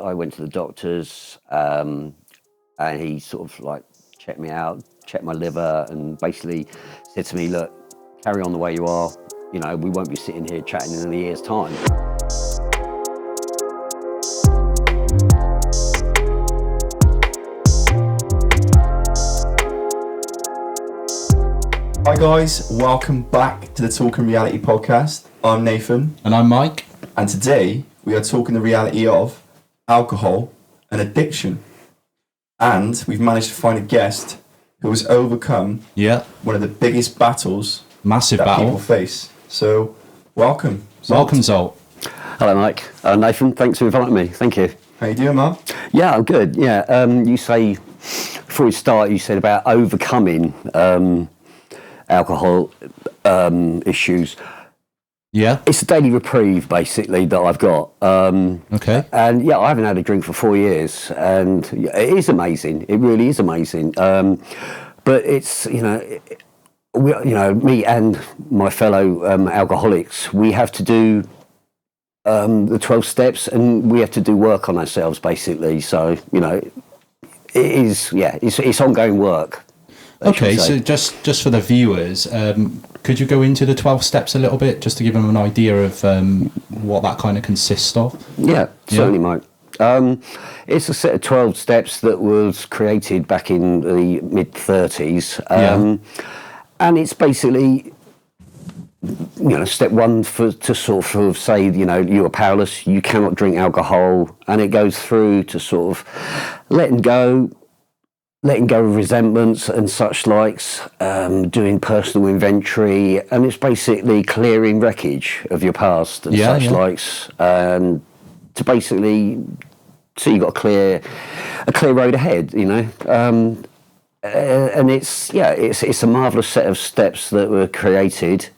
I went to the doctors, and he sort of like checked me out, checked my liver, and basically said to me, look, carry on the way you are. You know, we won't be sitting here chatting in a year's time. Hi guys, welcome back to the Talking Reality podcast. I'm Nathan. And I'm Mike. And today we are talking the reality of alcohol and addiction. And we've managed to find a guest who has overcome one of the biggest battles Massive that battle. people face. So, welcome. Zolt. Welcome, Zolt. Hello, Mike. Nathan, thanks for inviting me. Thank you. How you doing, man? Yeah, I'm good. Yeah, you say, before we start, you said about overcoming alcohol issues. Yeah. It's a daily reprieve, basically, that I've got. Okay. And yeah, I haven't had a drink for 4 years, and it is amazing. It really is amazing. But it's, me and my fellow alcoholics, we have to do the 12 steps, and we have to do work on ourselves, basically. So, it is, it's ongoing work. Okay, so just for the viewers, could you go into the 12 steps a little bit, just to give them an idea of what that kind of consists of? Yeah, certainly, Mike. It's a set of 12 steps that was created back in the mid-30s. And it's basically, step one to sort of say, you are powerless, you cannot drink alcohol. And it goes through to sort of letting go of resentments and such likes, doing personal inventory, and it's basically clearing wreckage of your past and such likes, and to basically, so you've got a clear road ahead, and it's a marvellous set of steps that were created,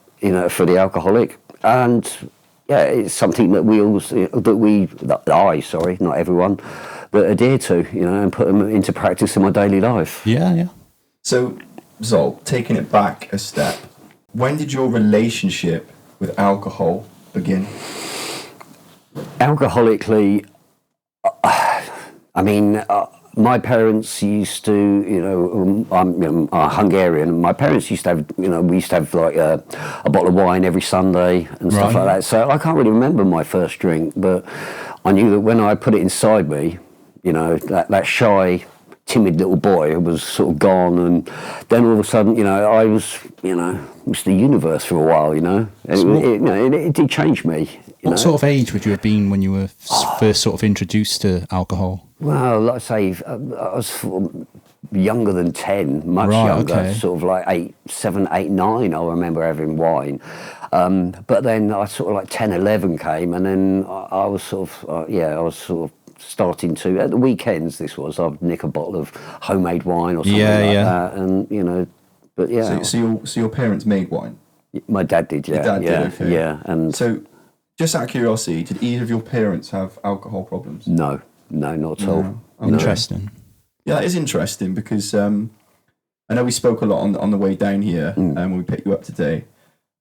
for the alcoholic, and it's something that not everyone, but adhere to, and put them into practice in my daily life. Yeah. So, Zolt, taking it back a step, when did your relationship with alcohol begin? Alcoholically, my parents used to, I'm Hungarian, and my parents used to have, we used to have like a bottle of wine every Sunday and stuff like that. So I can't really remember my first drink, but I knew that when I put it inside me, that shy, timid little boy was sort of gone, and then all of a sudden, I was, Mr. Universe for a while, and it did change me. What sort of age would you have been when you were first sort of introduced to alcohol? Well, like I say, I was younger than 10, much younger, sort of like 7, 8, 9, I remember having wine. But then I sort of like 10, 11 came, and then I was sort of starting to, at the weekends I'd nick a bottle of homemade wine or something that, and, but yeah. So your parents made wine? My dad did, Your dad did, okay. Yeah. And so, just out of curiosity, did either of your parents have alcohol problems? No, not at all. Interesting. Yeah, that is interesting because I know we spoke a lot on the way down here when we picked you up today.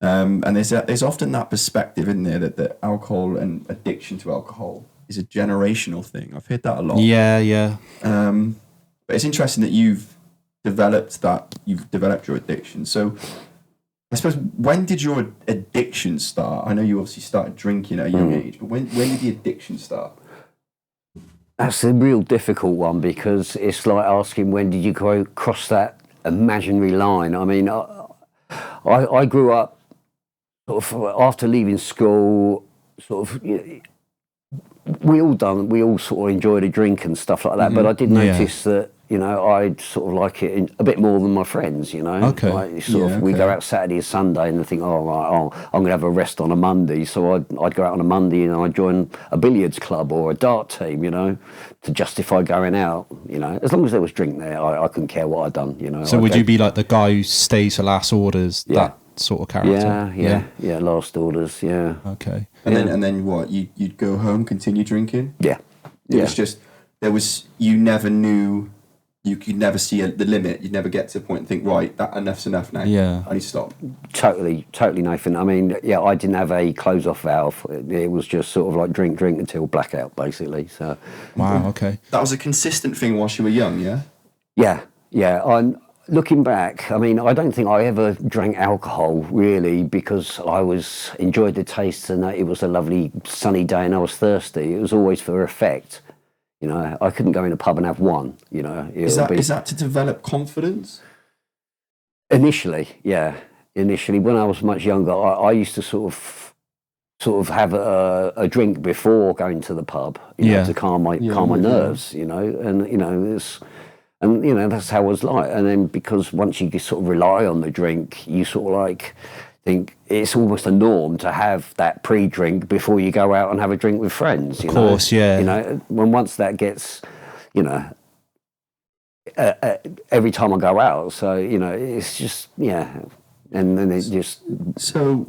And there's often that perspective, isn't there, that alcohol and addiction to alcohol is a generational thing. I've heard that a lot. Yeah. But it's interesting that you've developed your addiction. So I suppose, when did your addiction start? I know you obviously started drinking at a young age, but when did the addiction start? That's a real difficult one, because it's like asking, when did you cross that imaginary line? I mean, I grew up sort of after leaving school, sort of, we all sort of enjoyed a drink and stuff like that, but I did notice that, I'd sort of like it a bit more than my friends, Okay. Like we go out Saturday or Sunday and they think, I'm going to have a rest on a Monday. So I'd go out on a Monday and I'd join a billiards club or a dart team, to justify going out, As long as there was drink there, I couldn't care what I'd done, So would you be like the guy who stays for last orders, that sort of character? Yeah, last orders, yeah. Okay. And then what? You'd go home, continue drinking? Yeah. It was just, you never knew you could never see the limit. You'd never get to a point and think, right, that enough's enough now. Yeah. I need to stop. Totally, Nathan. I mean, yeah, I didn't have a close-off valve. It was just sort of like drink until blackout, basically. So, Wow. Okay. That was a consistent thing whilst you were young, yeah? yeah. I'm looking back. I mean, I don't think I ever drank alcohol really because I enjoyed the taste and it was a lovely sunny day and I was thirsty. It was always for effect. You know, I couldn't go in a pub and have one. You know, Is that to develop confidence? Initially, yeah. Initially, when I was much younger, I used to sort of have a drink before going to the pub, you know, to calm my nerves, you know, and you know that's how it was like. And then because once you just sort of rely on the drink, you sort of like think it's almost a norm to have that pre-drink before you go out and have a drink with friends. Of course, yeah. You know, once that gets, you know. Every time I go out, so you know, it's just and then it just so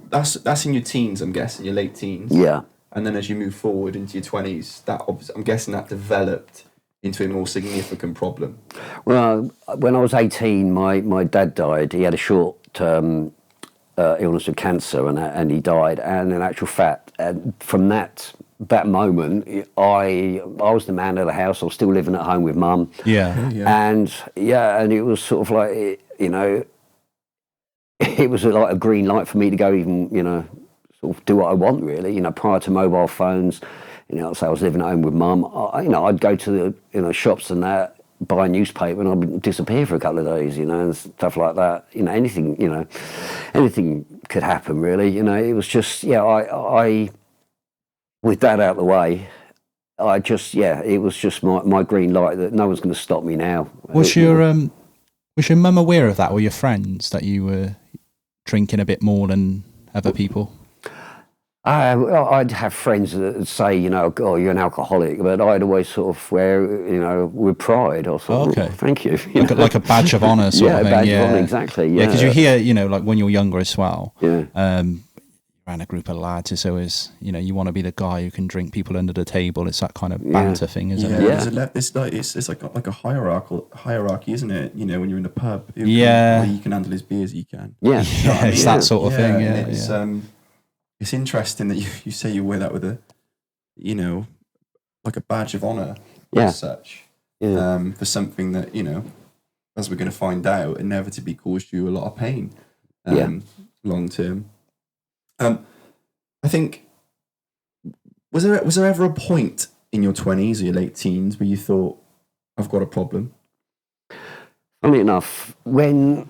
that's in your teens, I'm guessing, your late teens, and then as you move forward into your 20s, that I'm guessing that developed into a more significant problem. Well, when I was 18, my dad died. He had a short illness of cancer, and he died. And in actual fact, from that moment, I was the man of the house. I was still living at home with mum. And it was sort of like, you know, it was like a green light for me to go even, you know, sort of do what I want really. You know, prior to mobile phones, you know, so I was living at home with mum. You know, I'd go to the, you know, shops and that, buy a newspaper, and I'd disappear for a couple of days, you know, and stuff like that. You know, anything could happen really. You know, it was just, I with that out of the way, it was just my green light that no one's going to stop me now. Was your mum aware of that, or your friends, that you were drinking a bit more than other people? I'd have friends that would say, you know, "Oh, you're an alcoholic," but I'd always sort of wear, you know, with pride. Or sort of, thank you. Like a badge of honour sort of thing. Badge of honour, exactly. Yeah, because you hear, you know, like when you're younger as well. Yeah. Around a group of lads, it's always, you know, you want to be the guy who can drink people under the table. It's that kind of banter thing, isn't it? Yeah, it's like a hierarchy, isn't it? You know, when you're in a pub, you can handle as beer as you can. Yeah, it's that sort of thing. Yeah, it's interesting that you say you wear that with a, you know, like a badge of honour as such. Yeah. For something that, you know, as we're going to find out, inevitably caused you a lot of pain. Long term. I think, was there ever a point in your 20s or your late teens where you thought, I've got a problem? Funny enough, when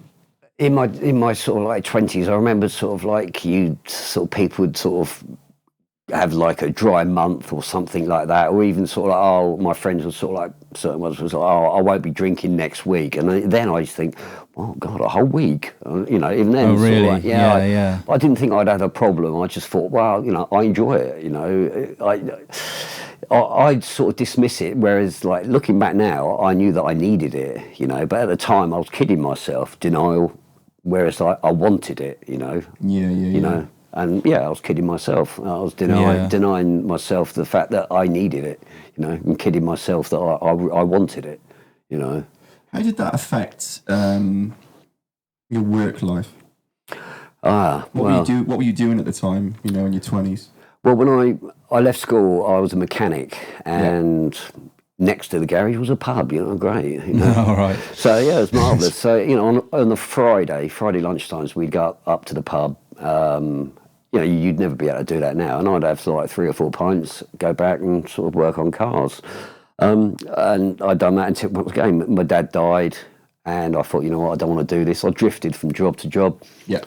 in my sort of like 20s, I remember sort of like people would sort of have like a dry month or something like that, or even sort of like, my friends would sort of like, certain ones was like, I won't be drinking next week, and then I used to think, oh God, a whole week, you know, even then. Oh really? Sort of like, I didn't think I'd had a problem. I just thought, well, you know, I enjoy it, you know. I'd sort of dismiss it, whereas like looking back now, I knew that I needed it, you know, but at the time I was kidding myself, denial, whereas I wanted it, you know. You know. And I was kidding myself. I was denying myself the fact that I needed it, you know, and kidding myself that I wanted it, you know. How did that affect your work life? What were you doing at the time, you know, in your 20s? Well, when I left school, I was a mechanic, and next to the garage was a pub, you know, great. You know? All right. So, it was marvellous. So, you know, on the Friday lunchtimes, we'd go up to the pub. You know, you'd never be able to do that now. And I'd have like 3 or 4 pints, go back and sort of work on cars. And I'd done that until once again, my dad died, and I thought, you know what, I don't want to do this. I drifted from job to job. Yeah.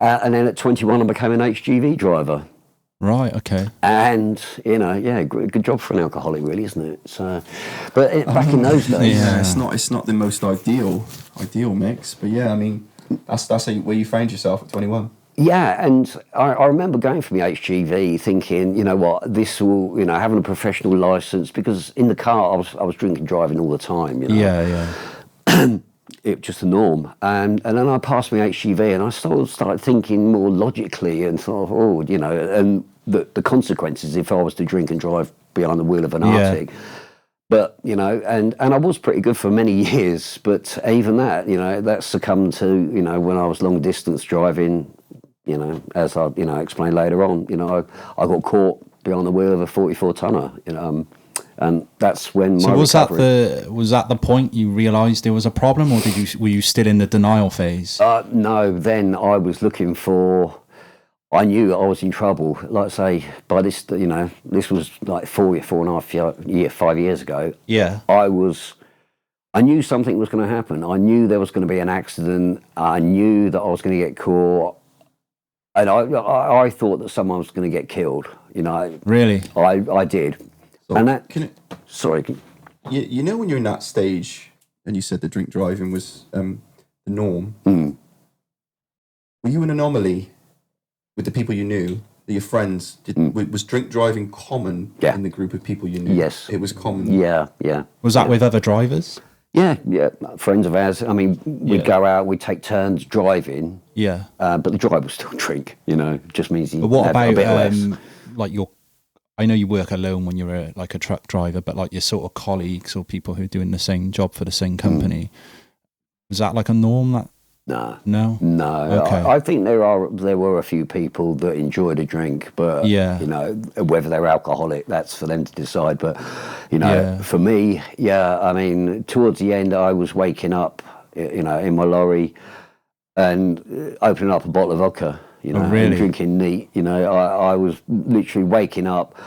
And then at 21, I became an HGV driver. Right. Okay. And you know, good job for an alcoholic, really, isn't it? So, but back in those days, it's not the most ideal mix, but I mean, that's where you found yourself at 21. Yeah, and I remember going for my HGV thinking, you know what, this will, you know, having a professional license, because in the car I was drinking, driving all the time, you know. Yeah. It was just the norm. And then I passed my HGV and I started thinking more logically and thought, you know, and the consequences if I was to drink and drive behind the wheel of an Arctic. But, you know, and I was pretty good for many years, but even that, you know, that succumbed to, you know, when I was long distance driving, you know, as I, you know, explain later on, you know, I got caught behind the wheel of a 44 tonner, you know, and that's when my recovery. Was that the point you realised there was a problem, or were you still in the denial phase? No, then I was looking for. I knew I was in trouble. Like I say, by this, you know, this was like 5 years ago. Yeah. I knew something was going to happen. I knew there was going to be an accident. I knew that I was going to get caught. And I thought that someone was going to get killed, you know. Really? I did. So And that, sorry. You know when you're in that stage, and you said the drink driving was the norm, were you an anomaly with the people you knew, your friends? Was drink driving common in the group of people you knew? Yes. It was common? Yeah. Was that with other drivers? Yeah, friends of ours. I mean, we'd go out, we'd take turns driving. Yeah. But the driver would still drink, you know, just means he But what had about, a bit less. like I know you work alone when you're like a truck driver, but like your sort of colleagues or people who are doing the same job for the same company, was that like a norm? No. Okay. I think there were a few people that enjoyed a drink, but you know, whether they're alcoholic, that's for them to decide. But you know, for me, I mean, towards the end, I was waking up, you know, in my lorry and opening up a bottle of vodka, you know, and drinking neat. You know, I was literally waking up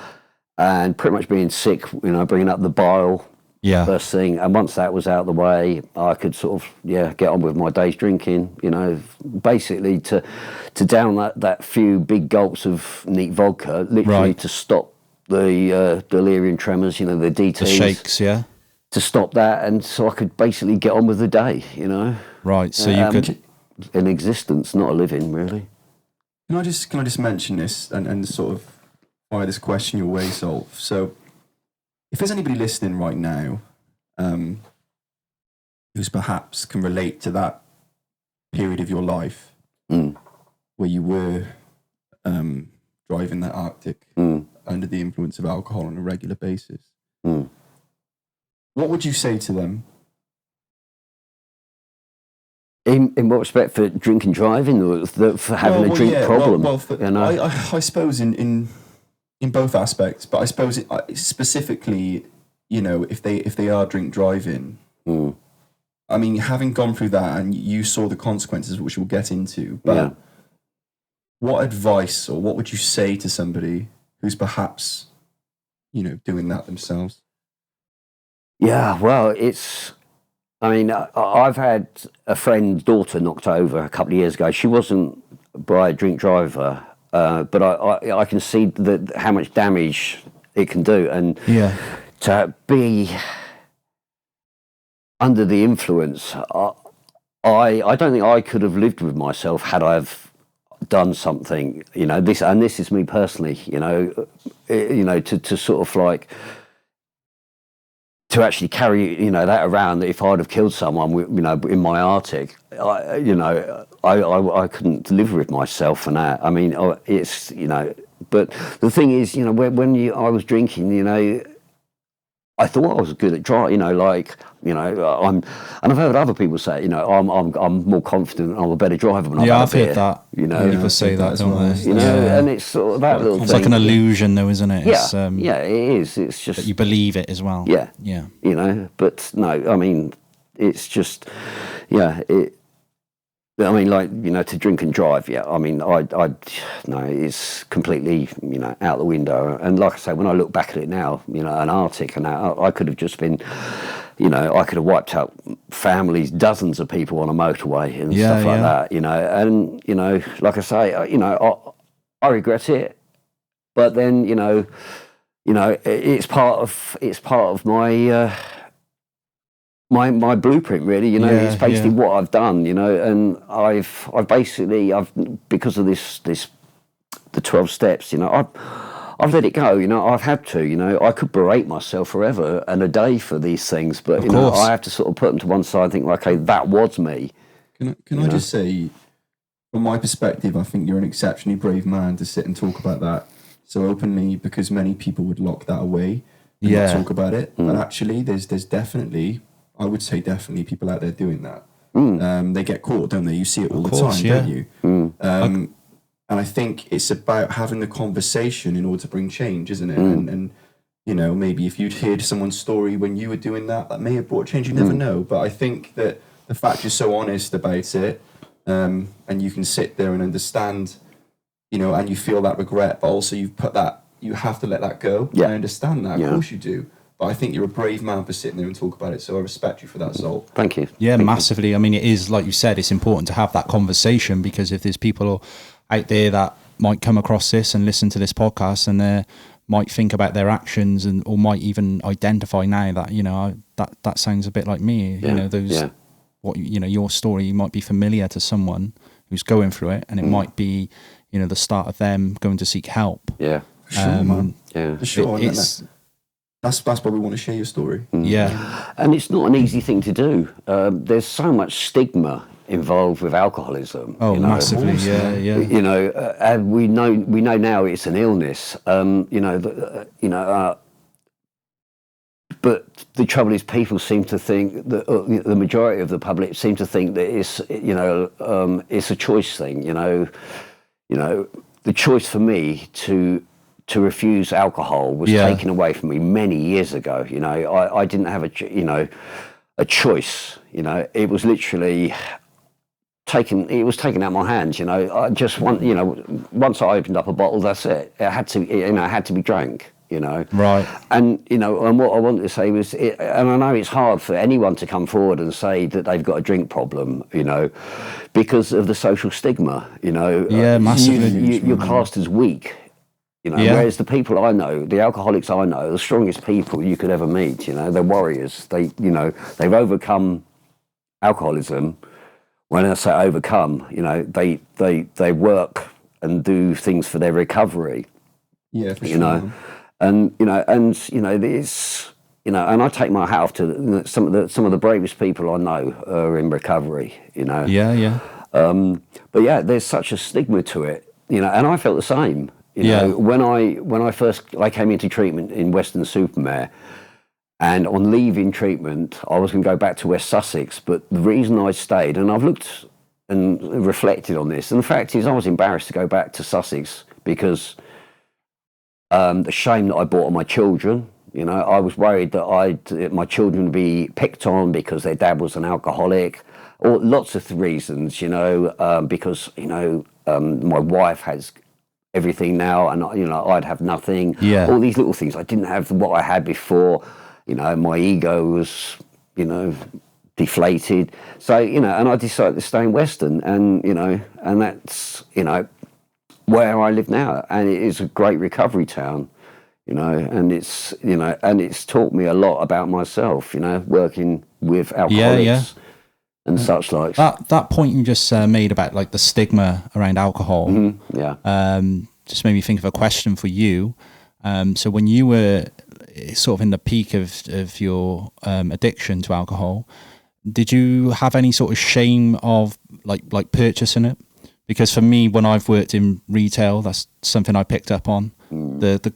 and pretty much being sick, you know, bringing up the bile. First thing, and once that was out of the way, I could sort of get on with my day's drinking. You know, basically to down that few big gulps of neat vodka, literally to stop the delirium tremors. You know, the DTs, the shakes, to stop that, and so I could basically get on with the day. You know, right. So you could an existence, not a living, really. Can I just mention this and sort of fire this question your way, Sol? So, if there's anybody listening right now who's perhaps can relate to that period of your life where you were driving that Arctic under the influence of alcohol on a regular basis, what would you say to them? In what respect, for drinking driving, or for having a drink problem? You know? I suppose in both aspects, but I suppose specifically, you know, if they are drink driving, I mean, having gone through that and you saw the consequences, which we'll get into, but what advice or what would you say to somebody who's perhaps, you know, doing that themselves? Yeah, well, I mean, I've had a friend's daughter knocked over a couple of years ago. She wasn't by a drink driver, but I can see how much damage it can do, and to be under the influence, I don't think I could have lived with myself had I have done something. You know, this is me personally. You know, to sort of like to actually carry, you know, that around. If I'd have killed someone, you know, in my Arctic, I couldn't live with myself and that. I mean, it's, you know, but the thing is, you know, when I was drinking, you know, I thought I was good at driving, you know, like, you know, and I've heard other people say, you know, I'm more confident, I'm a better driver when I've had a beer. I've heard that. You know, people say that, don't they? You know, and it's sort of that little thing. It's like an illusion, though, isn't it? It's, it is. It's just that you believe it as well. Yeah. You know, but no, I mean, it's just, I mean, like, you know, to drink and drive, I mean, no, it's completely, you know, out the window. And like I say, when I look back at it now, you know, an Arctic and that, I could have just been, you know, I could have wiped out families, dozens of people on a motorway and stuff like that, you know. And, you know, like I say, you know, I regret it, but then, you know, it's part of my my blueprint, really. You know, it's basically what I've done. You know, and I've basically because of the 12 steps. You know, I've let it go. You know, I've had to. You know, I could berate myself forever and a day for these things, but you know, I have to sort of put them to one side and think, okay, that was me. Can I just say, from my perspective, I think you're an exceptionally brave man to sit and talk about that so openly, because many people would lock that away. and not talk about it. But actually, there's definitely, I would say definitely people out there doing that. They get caught, don't they? You see it all the time, don't you? And I think it's about having the conversation in order to bring change, isn't it? And you know, maybe if you'd heard someone's story when you were doing that, that may have brought change. You never know. But I think that the fact you're so honest about it, and you can sit there and understand, you know, and you feel that regret, but also you've put that, you have to let that go. I understand that, of course you do. But I think you're a brave man for sitting there and talk about it. So I respect you for that, Zol. Thank you. Yeah, massively. I mean, it is, like you said, it's important to have that conversation, because if there's people out there that might come across this and listen to this podcast, and they might think about their actions, and or might even identify now that, you know, that sounds a bit like me. You know, those what, you know, your story might be familiar to someone who's going through it, and it might be, you know, the start of them going to seek help. For sure, man. For sure. That's why we want to share your story. Yeah. And it's not an easy thing to do. There's so much stigma involved with alcoholism. Oh, you know? massively, yeah. You know, and we know now it's an illness. But the trouble is, people seem to think that the majority of the public seem to think that it's, you know, it's a choice thing. You know, the choice for me to refuse alcohol was taken away from me many years ago. You know, I didn't have a choice. You know, it was literally taken out of my hands. You know, I just once I opened up a bottle, that's it. It had to be drank. You know, right? And you know, and what I wanted to say was, and I know it's hard for anyone to come forward and say that they've got a drink problem, you know, because of the social stigma. You know, massively. You're classed as weak. You know, whereas the people I know, the alcoholics I know, the strongest people you could ever meet. You know, they're warriors. They've overcome alcoholism. When I say overcome, you know, they work and do things for their recovery. Yeah, for sure. You know. And this, and I take my hat off to some of the bravest people I know are in recovery. You know. Yeah. But yeah, there's such a stigma to it. You know, and I felt the same. You know, when I came into treatment in Weston-super-Mare, and on leaving treatment, I was going to go back to West Sussex. But the reason I stayed, and I've looked and reflected on this, and the fact is, I was embarrassed to go back to Sussex because. The shame that I brought on my children, you know, I was worried that my children would be picked on because their dad was an alcoholic, or lots of reasons, you know, because, you know, my wife has everything now and, you know, I'd have nothing. All these little things. I didn't have what I had before, you know, my ego was, you know, deflated. So, you know, and I decided to stay in Weston, and, you know, and that's, you know, where I live now, and it is a great recovery town, you know, and it's, you know, and it's taught me a lot about myself, you know, working with alcoholics and such like. That point you just made about like the stigma around alcohol, just made me think of a question for you. So when you were sort of in the peak of your addiction to alcohol, did you have any sort of shame of like purchasing it? Because for me, when I've worked in retail, that's something I picked up on. The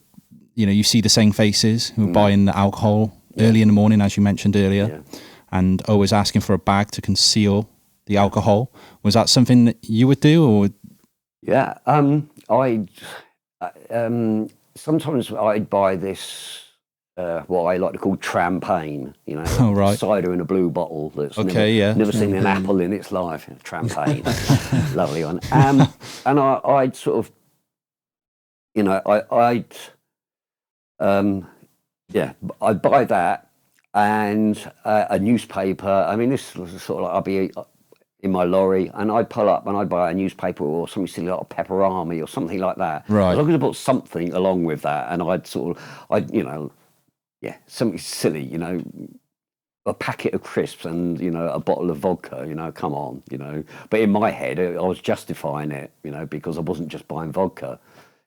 you know, you see the same faces who are buying the alcohol early in the morning, as you mentioned earlier, and always asking for a bag to conceal the alcohol. Was that something that you would do, or? Yeah, sometimes I'd buy this. What I like to call trampagne, you know, cider in a blue bottle that's never seen an apple in its life. Trampagne, lovely one. And I'd sort of, you know, I'd buy that and a newspaper. I mean, this was sort of like I'd be in my lorry and I'd pull up and I'd buy a newspaper or something silly like a Pepperami or something like that. Right. As long as I bought something along with that, and I'd you know. Yeah, something silly, you know, a packet of crisps and, you know, a bottle of vodka, you know, come on, you know. But in my head, I was justifying it, you know, because I wasn't just buying vodka.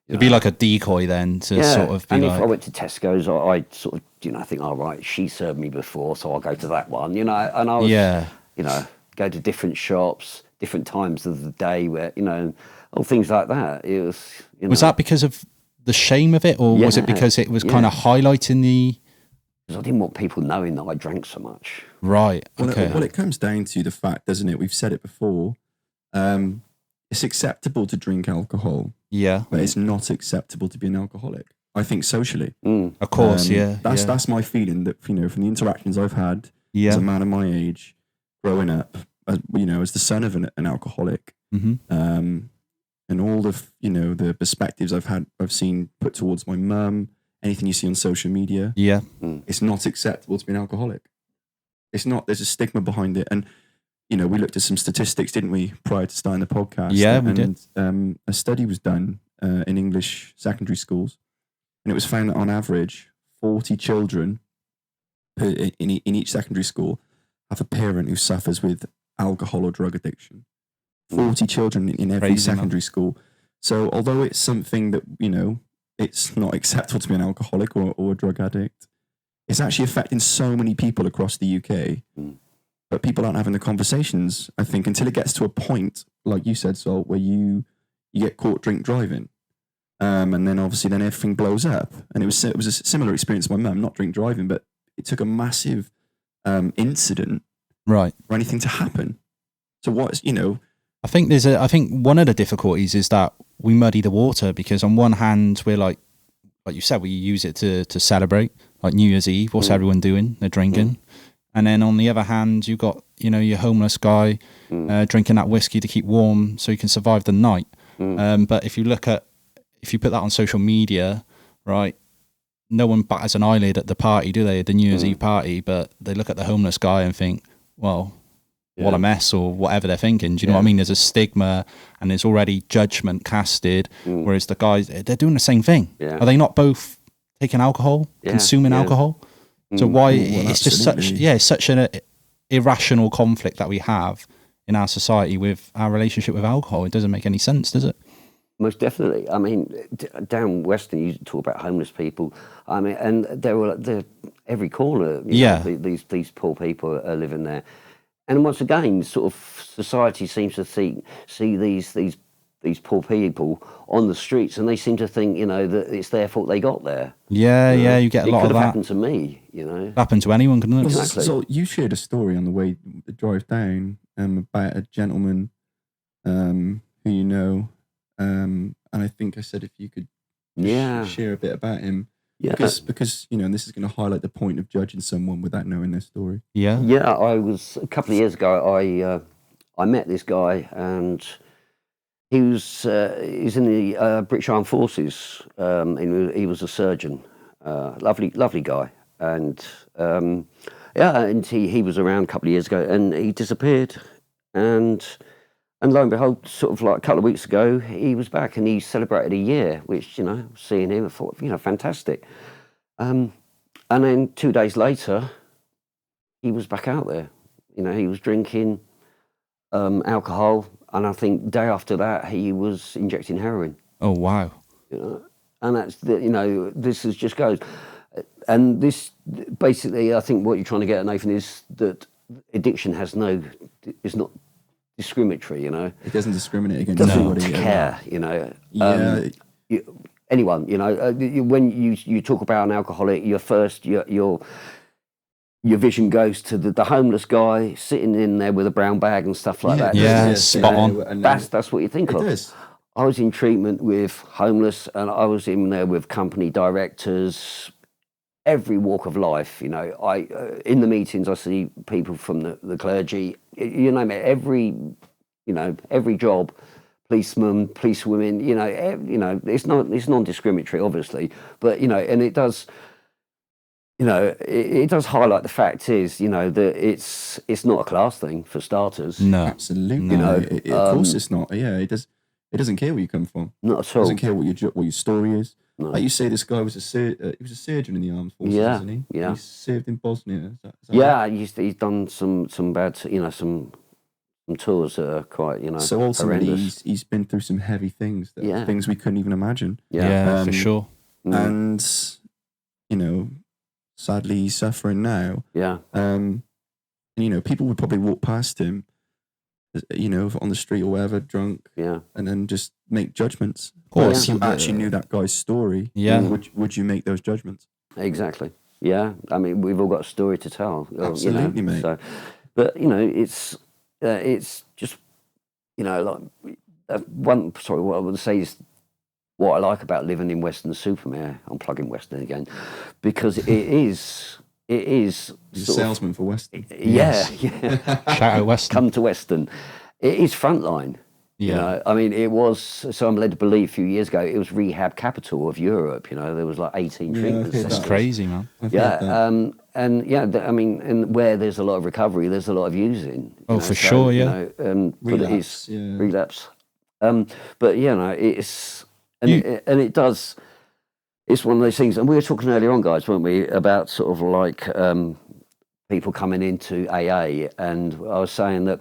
It'd be like a decoy then to sort of be and like... if I went to Tesco's, I'd sort of, you know, think, all right, she served me before, so I'll go to that one, you know. And I was, you know, go to different shops, different times of the day where, you know, all things like that. It was, you know. Was that because of the shame of it, or was it because it was kind of highlighting the because I didn't want people knowing that I drank so much. Right. Well, Okay. Well, it comes down to the fact, doesn't it? We've said it before. It's acceptable to drink alcohol, Yeah. but it's not acceptable to be an alcoholic. I think socially. Of course. Yeah. That's my feeling. That from the interactions I've had as a man of my age, growing up, as the son of an alcoholic, and all the the perspectives I've seen put towards my mum. Anything you see on social media, it's not acceptable to be an alcoholic. It's not. There's a stigma behind it, and we looked at some statistics, didn't we, prior to starting the podcast? Yeah, we did. A study was done in English secondary schools, and it was found that on average, 40 children in each secondary school have a parent who suffers with alcohol or drug addiction. 40 children in every secondary school. So although it's something that, it's not acceptable to be an alcoholic or a drug addict, it's actually affecting so many people across the UK. But people aren't having the conversations, I think, until it gets to a point, like you said, Sol, where you get caught drink driving. And then obviously then everything blows up. And it was a similar experience with my mum, not drink driving, but it took a massive incident Right. for anything to happen. So I think I think one of the difficulties is that we muddy the water, because on one hand we're like you said, we use it to celebrate, like New Year's Eve. What's everyone doing? They're drinking. And then on the other hand, you've got, your homeless guy drinking that whiskey to keep warm so he can survive the night. But if you put that on social media, right, no one bats an eyelid at the party, do they? The New Year's Eve party, but they look at the homeless guy and think, well, what a mess, or whatever they're thinking. Do you know what I mean? There's a stigma and there's already judgment casted, whereas the guys, they're doing the same thing. Yeah. Are they not both taking alcohol, consuming alcohol? So why it's just such an irrational conflict that we have in our society with our relationship with alcohol. It doesn't make any sense, does it? Most definitely. I mean, down Western, you talk about homeless people. I mean, and they're every corner. These poor people are living there. And once again, sort of society seems to see these poor people on the streets, and they seem to think, that it's their fault they got there. Yeah, you get a lot of that. It could have happened to me, Happened to anyone, couldn't it? Exactly. So you shared a story on the drive down about a gentleman who you know, and I think I said if you could share a bit about him. Yeah. Because and this is going to highlight the point of judging someone without knowing their story. Yeah, I was a couple of years ago. I met this guy, and he's in the British Armed Forces. He was a surgeon. Lovely guy, and and he was around a couple of years ago, and he disappeared, and lo and behold, sort of like a couple of weeks ago, he was back, and he celebrated a year, which, seeing him, I thought, fantastic. And then 2 days later, he was back out there. He was drinking alcohol, and I think day after that, he was injecting heroin. Oh, wow. And that's, this is just goes. And this, basically, I think what you're trying to get at, Nathan, is that addiction is not discriminatory, It doesn't discriminate against doesn't anybody. care, anyone, when you talk about an alcoholic, your vision goes to the homeless guy sitting in there with a brown bag and stuff like that. Yeah, spot on. That's what you think of. Is. I was in treatment with homeless, and I was in there with company directors, every walk of life. I in the meetings, I see people from the clergy. You name it, every job, policemen, policewomen. It's non-discriminatory, obviously, but and it does. It does highlight the fact is, that it's not a class thing for starters. No, absolutely. Of course, it's not. Yeah, it does. It doesn't care where you come from. Not at all. It doesn't care what your story is. No. Like you say, this guy was he was a surgeon in the armed forces, wasn't he? Yeah. He served in Bosnia. Is that right? He's done some bad, some tours that are quite, So ultimately, horrendous. he's been through some heavy things, things we couldn't even imagine. Yeah, for sure. And sadly, he's suffering now. Yeah. And people would probably walk past him, on the street or wherever, drunk, and then just make judgments. Of course, if you actually knew that guy's story, Yeah. would you make those judgments? Exactly. Yeah, I mean, we've all got a story to tell. Absolutely, mate. So, but it's just like what I would say is what I like about living in Western-super-Mare. I'm plugging Western again because it is. You're a salesman for Western. Yeah. Shout out Western. Come to Western. It is frontline. Yeah. I mean, it was, so I'm led to believe a few years ago, it was rehab capital of Europe. There was like 18 treatment centres. That's crazy, man. I mean, and where there's a lot of recovery, there's a lot of using. Sure, yeah. Relapse, relapse. But it's, it does, it's one of those things, and we were talking earlier on, guys, weren't we, about sort of like people coming into AA, and I was saying that,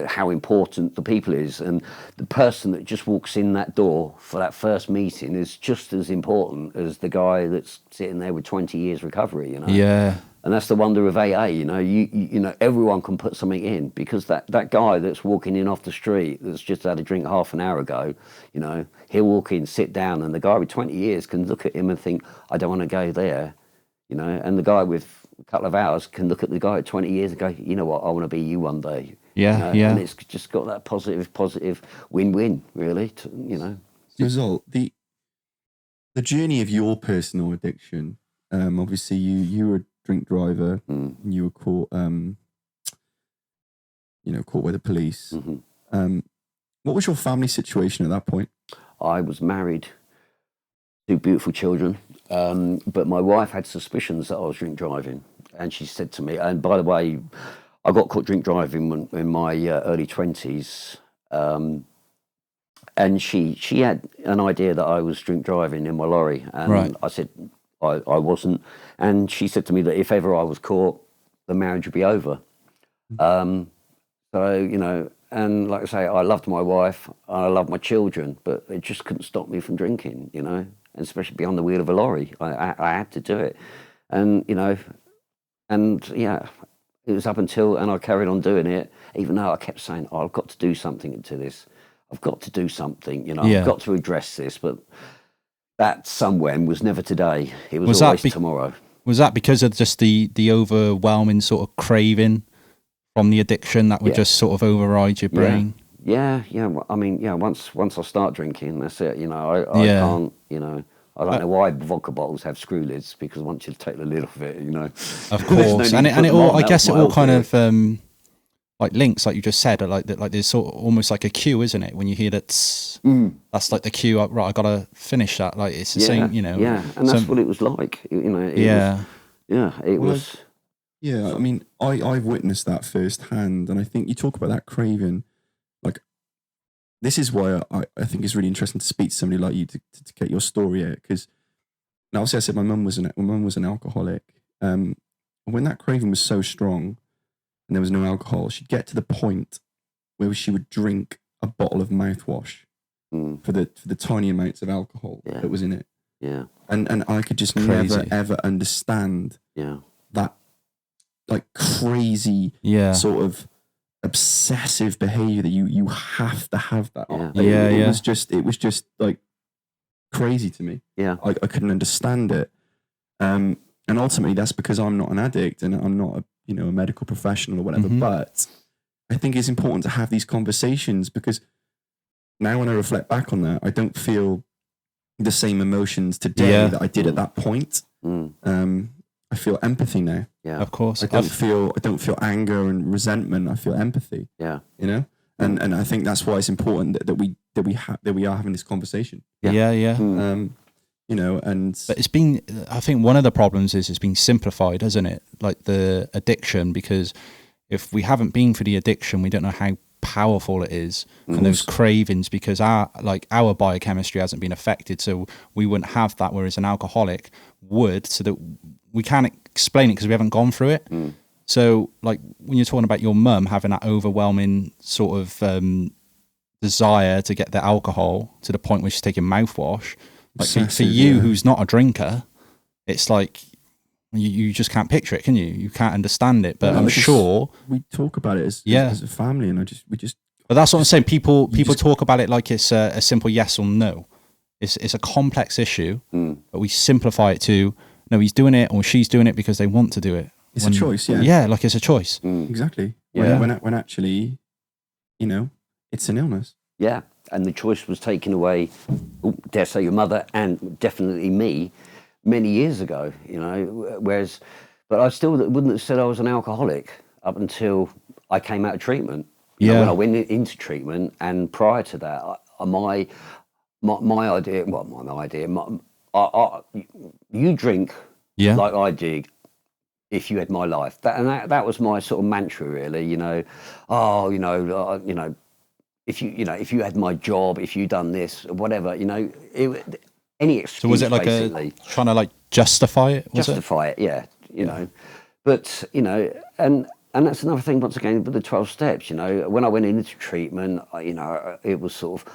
how important the people is, and the person that just walks in that door for that first meeting is just as important as the guy that's sitting there with 20 years recovery, Yeah. And that's the wonder of AA, you everyone can put something in, because that guy that's walking in off the street that's just had a drink half an hour ago, he'll walk in, sit down, and the guy with 20 years can look at him and think, I don't want to go there, and the guy with a couple of hours can look at the guy at 20 years and go, you know what, I want to be you one day. Yeah, And it's just got that positive win-win, really. Result, the journey of your personal addiction. Obviously, you were a drink driver. And you were caught, caught by the police. Mm-hmm. What was your family situation at that point? I was married, 2 beautiful children, but my wife had suspicions that I was drink driving, and she said to me, and by the way, I got caught drink driving in my early 20s, and she had an idea that I was drink driving in my lorry, and I said I wasn't, and she said to me that if ever I was caught, the marriage would be over. And like I say, I loved my wife, I loved my children, but it just couldn't stop me from drinking, and especially behind the wheel of a lorry. I had to do it, and it was up until, and I carried on doing it, even though I kept saying, I've got to do something to this. I've got to do something, I've got to address this. But that somewhere was never today. It was always tomorrow. Was that because of just the overwhelming sort of craving from the addiction that would just sort of override your brain? Yeah. I mean, once I start drinking, that's it. I can't, I don't know why vodka bottles have screw lids, because once you take the lid off it, Of course, and it all, I guess it all kind of like links, like you just said, like there's sort of almost like a cue, isn't it? When you hear that's like the cue. Right, I gotta finish that. Like it's the same, Yeah, and that's what it was like. It was. Yeah, I mean, I've witnessed that firsthand, and I think you talk about that craving. Like, this is why I think it's really interesting to speak to somebody like you to get your story out, because now obviously I said my mum was an alcoholic. When that craving was so strong and there was no alcohol, she'd get to the point where she would drink a bottle of mouthwash for the tiny amounts of alcohol that was in it. Yeah, and I could just never ever understand that, like, crazy sort of obsessive behavior that you have to have that. It was just like crazy to me. I couldn't understand it, and ultimately that's because I'm not an addict and I'm not a medical professional or whatever. But I think it's important to have these conversations, because now when I reflect back on that, I don't feel the same emotions today that I did at that point. I feel empathy now. Yeah, of course. I don't feel anger and resentment. I feel empathy. Yeah, and I think that's why it's important that we are having this conversation. But it's been, I think one of the problems is it's been simplified, hasn't it? Like the addiction, because if we haven't been through the addiction, we don't know how powerful it is, and those cravings, because our biochemistry hasn't been affected, so we wouldn't have that, whereas an alcoholic would, so that we can't explain it because we haven't gone through it. So like when you're talking about your mum having that overwhelming sort of desire to get the alcohol to the point where she's taking mouthwash, like for you who's not a drinker, it's like you just can't picture it, can you? You can't understand it, but I'm sure we talk about it as a family, and we just. But that's what I'm saying. People talk about it like it's a simple yes or no. It's a complex issue, but we simplify it to, no, he's doing it or she's doing it because they want to do it. It's a choice, yeah. Yeah, like it's a choice. Exactly. Yeah. When actually, you know, it's an illness. Yeah, and the choice was taken away, dare say your mother and definitely me, many years ago, you know, whereas, but I still wouldn't have said I was an alcoholic up until I came out of treatment. You know, when I went into treatment, and prior to that, my idea, well, my idea, you drink like I did if you had my life. That was my sort of mantra, really, you know. Oh, you know, if you had my job, if you done this, whatever, you know, any excuse. So was it like basically. trying to like justify it? Justify it, yeah, you know. But, you know, and that's another thing, once again, with the 12 steps, you know, when I went into treatment, you know, it was sort of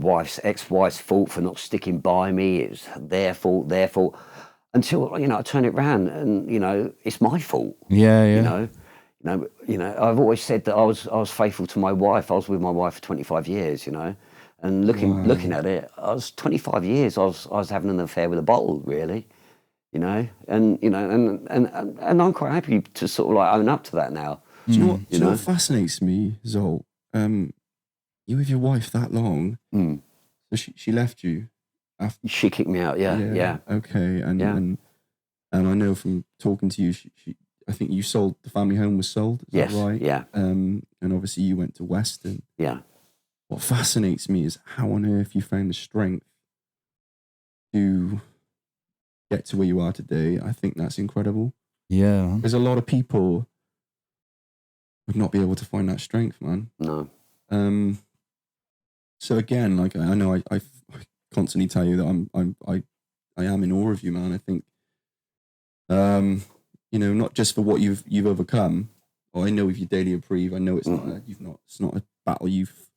my ex-wife's fault for not sticking by me. It was their fault, until, you know, I turn it around and, you know, it's my fault. Yeah. You know, I've always said that I was faithful to my wife. I was with my wife for 25 years, you know, and looking at it, I was 25 years. I was having an affair with a bottle, really, you know, and you know, and I'm quite happy to sort of like own up to that now. Do you know what fascinates me, Zol? You with your wife that long, so she left you after. She kicked me out. Yeah. Okay, and I know from talking to you, she I think you sold, the family home was sold. Is that right? Yeah. And obviously you went to Western. Yeah. What fascinates me is how on earth you found the strength to get to where you are today. I think that's incredible. Yeah. There's a lot of people would not be able to find that strength, man. No. So again, like I know I constantly tell you that I am in awe of you, man. I think, you know, not just for what you've overcome. Or I know with your daily reprieve, I know it's not a battle you've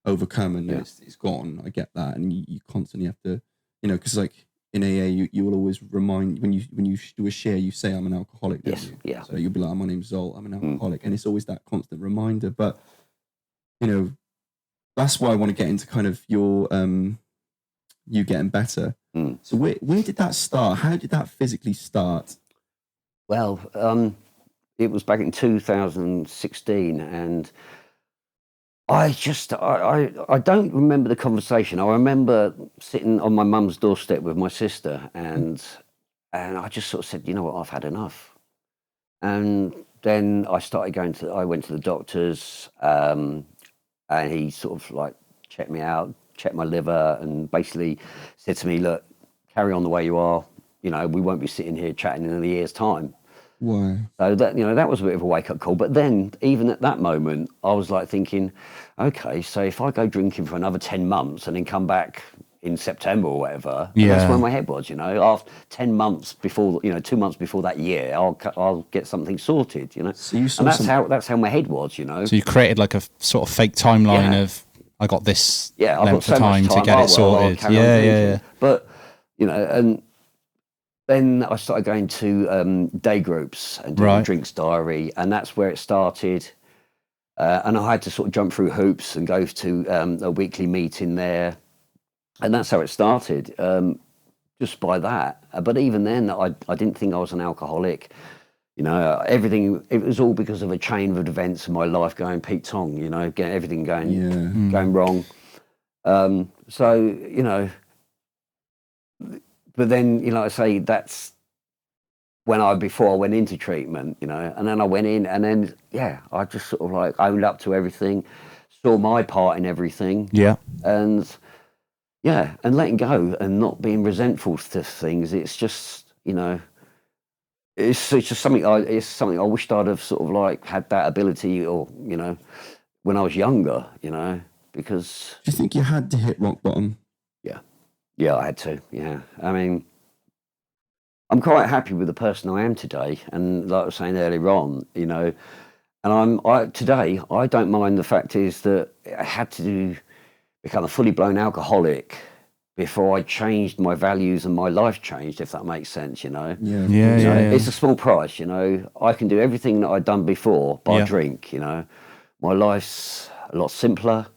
overcome and it's gone. I get that, and you constantly have to, you know, because like in AA, you will always remind when you do a share, you say I'm an alcoholic. Yes. You? Yeah. So you'll be like, my name's Zol, I'm an alcoholic, and it's always that constant reminder. But you know, that's why I want to get into kind of your you getting better. So where did that start? How did that physically start? Well, it was back in 2016, and I don't remember the conversation. I remember sitting on my mum's doorstep with my sister, and I just sort of said, you know what, I've had enough. And then I went to the doctors, and he sort of like checked me out, checked my liver, and basically said to me, look, carry on the way you are. You know, we won't be sitting here chatting in a year's time. Why? So that, you know, that was a bit of a wake-up call. But then, even at that moment, I was like thinking, okay, so if I go drinking for another 10 months and then come back in September or whatever, that's where my head was, you know. After 10 months before, you know, 2 months before that year, I'll get something sorted, you know. So you saw and that's how my head was, you know. So you created like a sort of fake timeline of, I got this length of time to get it sorted. Yeah. But, you know, and then I started going to day groups and doing drinks diary, and that's where it started. And I had to sort of jump through hoops and go to a weekly meeting there, and that's how it started. Just by that, but even then, I didn't think I was an alcoholic. You know, everything, it was all because of a chain of events in my life going Pete Tong. You know, getting everything going wrong. So you know. But then, you know, I say that's before I went into treatment, you know, and then I went in, and then, I just sort of like owned up to everything, saw my part in everything. Yeah. And letting go and not being resentful to things. It's just, you know, it's just something I wished I'd have sort of like had that ability, or, you know, when I was younger, you know, because. Do you think you had to hit rock bottom? Yeah, I had to. Yeah, I mean, I'm quite happy with the person I am today, and like I was saying earlier on, you know, and today I don't mind. The fact is that I had to become a fully blown alcoholic before I changed my values and my life changed, if that makes sense, you know. Yeah. It's a small price, you know. I can do everything that I'd done before, but I drink, you know. My life's a lot simpler.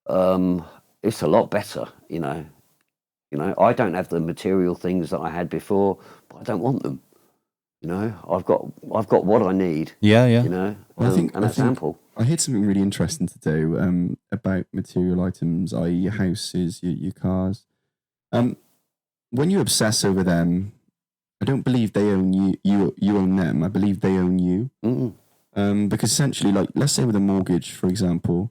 It's a lot better, you know. You know, I don't have the material things that I had before, but I don't want them. You know, I've got what I need. Yeah, yeah. You know, Well, and that's ample. I heard something really interesting today about material items, i.e., your houses, your cars. When you obsess over them, I don't believe they own you. You own them. I believe they own you. Because essentially, like, let's say with a mortgage, for example,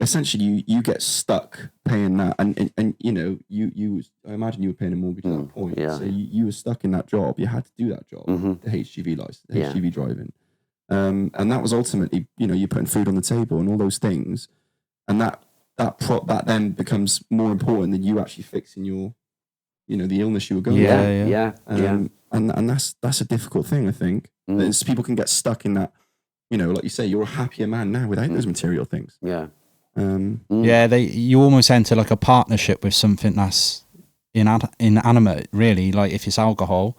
essentially you get stuck paying that, and you know I imagine you were paying a mortgage at that point. Yeah. So you were stuck in that job. You had to do that job, the HGV license, the HGV driving, and that was ultimately, you know, you're putting food on the table and all those things, and that then becomes more important than you actually fixing your, you know, the illness you were going through. And that's a difficult thing, I think. Is people can get stuck in that, you know, like you say, you're a happier man now without those material things. Yeah. You almost enter like a partnership with something that's inanimate, really. Like if it's alcohol,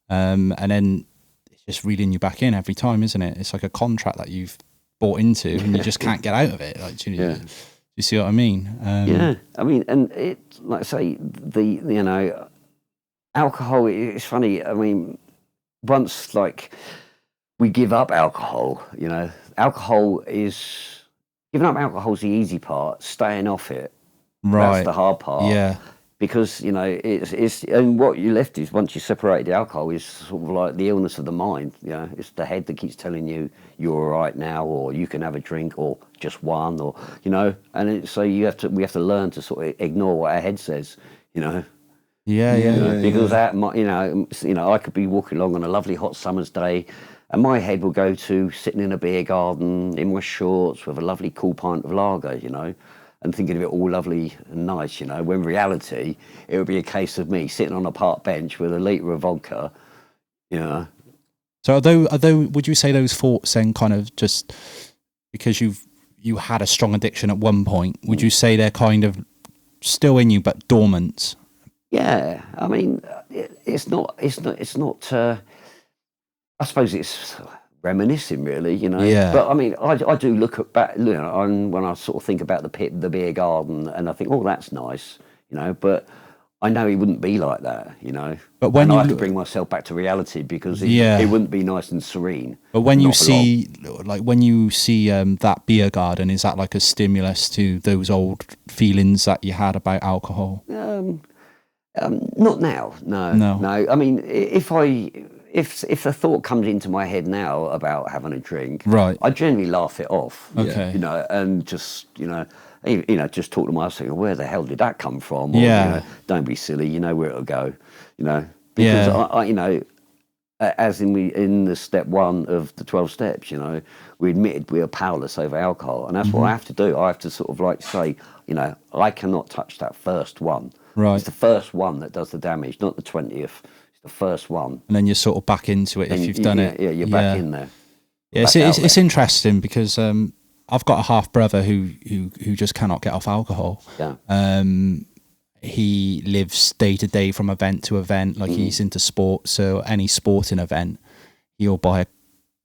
and then it's just reeling you back in every time, isn't it? It's like a contract that you've bought into, and you just can't get out of it. Like, do you see what I mean? Yeah, I mean, and it, like I say, you know, alcohol. It's funny. I mean, once like we give up alcohol, you know, giving up alcohol's the easy part. Staying off it, right? That's the hard part. Yeah, because you know it's and what you left is, once you separate the alcohol, is sort of like the illness of the mind. You know, it's the head that keeps telling you you're all right now, or you can have a drink, or just one, or you know, and so we have to learn to sort of ignore what our head says. You know. Because that, you know, I could be walking along on a lovely hot summer's day, and my head will go to sitting in a beer garden in my shorts with a lovely cool pint of lager, you know, and thinking of it all lovely and nice, you know. When in reality, it would be a case of me sitting on a park bench with a litre of vodka, you know. So although would you say those thoughts then kind of just because you had a strong addiction at one point, would you say they're kind of still in you but dormant? Yeah, I mean, it's not. I suppose it's reminiscing, really, you know. Yeah. But I mean, I do look back, you know, when I sort of think about the pit, the beer garden, and I think, oh, that's nice, you know. But I know it wouldn't be like that, you know. But when I have to bring myself back to reality, because it wouldn't be nice and serene. But when you see that beer garden, is that like a stimulus to those old feelings that you had about alcohol? Not now, no. I mean, if the thought comes into my head now about having a drink, right, I generally laugh it off. Okay, you know, and just just talk to myself. Where the hell did that come from? Or, yeah, you know, don't be silly. You know where it'll go. You know, because I you know, as in the step one of the 12 steps, you know, we admitted we are powerless over alcohol, and that's what I have to do. I have to sort of like say, you know, I cannot touch that first one. Right. It's the first one that does the damage, not the 20th. It's the first one. And then you're sort of back into it if you've done it. Yeah, you're back in there. Yeah, it's interesting because I've got a half brother who just cannot get off alcohol. Yeah. He lives day to day from event to event. Like he's into sport, so any sporting event, he'll buy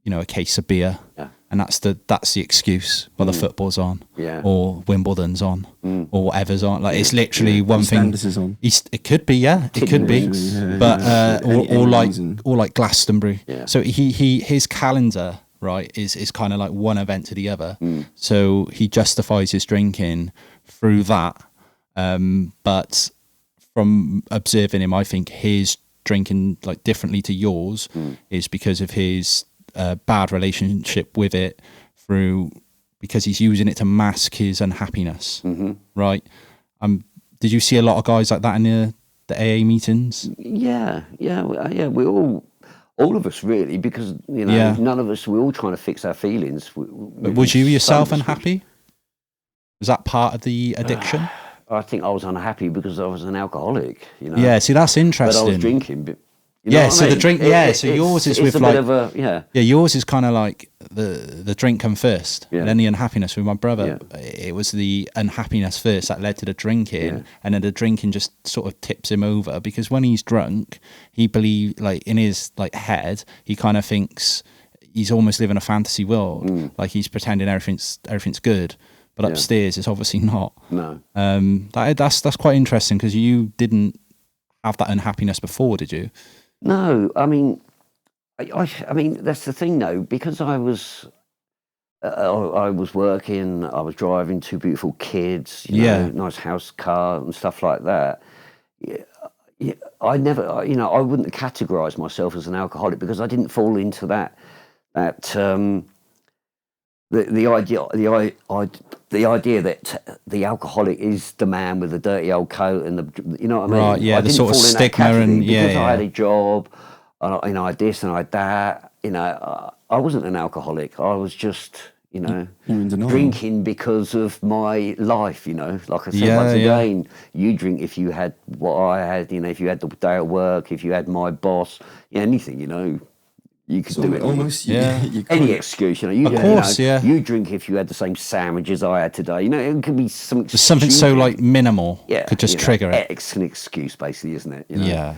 a case of beer. Yeah. And that's the excuse while the football's on, or Wimbledon's on, or whatever's on. Like it's literally one thing. Is on. It could be, it could be, but or like Glastonbury. Yeah. So his calendar, right, is kind of like one event to the other. So he justifies his drinking through that. But from observing him, I think his drinking like differently to yours is because of his bad relationship with it, because he's using it to mask his unhappiness, right? Did you see a lot of guys like that in the AA meetings? Yeah. We all of us really, because you know, none of us, we're all trying to fix our feelings. But was you yourself unhappy? Was that part of the addiction? I think I was unhappy because I was an alcoholic. You know. Yeah. See, that's interesting. But I was drinking. But, so the drink. So yours is with like yours is kind of like the drink come first, and then the unhappiness. With my brother, it was the unhappiness first that led to the drinking, and then the drinking just sort of tips him over, because when he's drunk, he believes, like in his like head, he kind of thinks he's almost living a fantasy world, like he's pretending everything's good. but upstairs it's obviously not. No. That's quite interesting, because you didn't have that unhappiness before, did you? No, I mean, I mean that's the thing though, because I was working, I was driving 2 beautiful kids, you know, nice house, car, and stuff like that. Yeah, I never, you know, I wouldn't categorise myself as an alcoholic, because I didn't fall into that the idea that the alcoholic is the man with the dirty old coat and the, you know what I mean? Right, yeah, I the didn't sort of fall in that stigma category and I had a job, and you know, I had this and I had that. You know, I wasn't an alcoholic. I was just, you know, drinking because of my life. You know, like I said once again, you drink if you had what I had. You know, if you had the day at work, if you had my boss, anything. You know. You could do it almost, any excuse, you know. Of course, you drink if you had the same sandwiches I had today. You know, it could be something. Something so like minimal, could just trigger it. It's an excuse, basically, isn't it? You know? Yeah.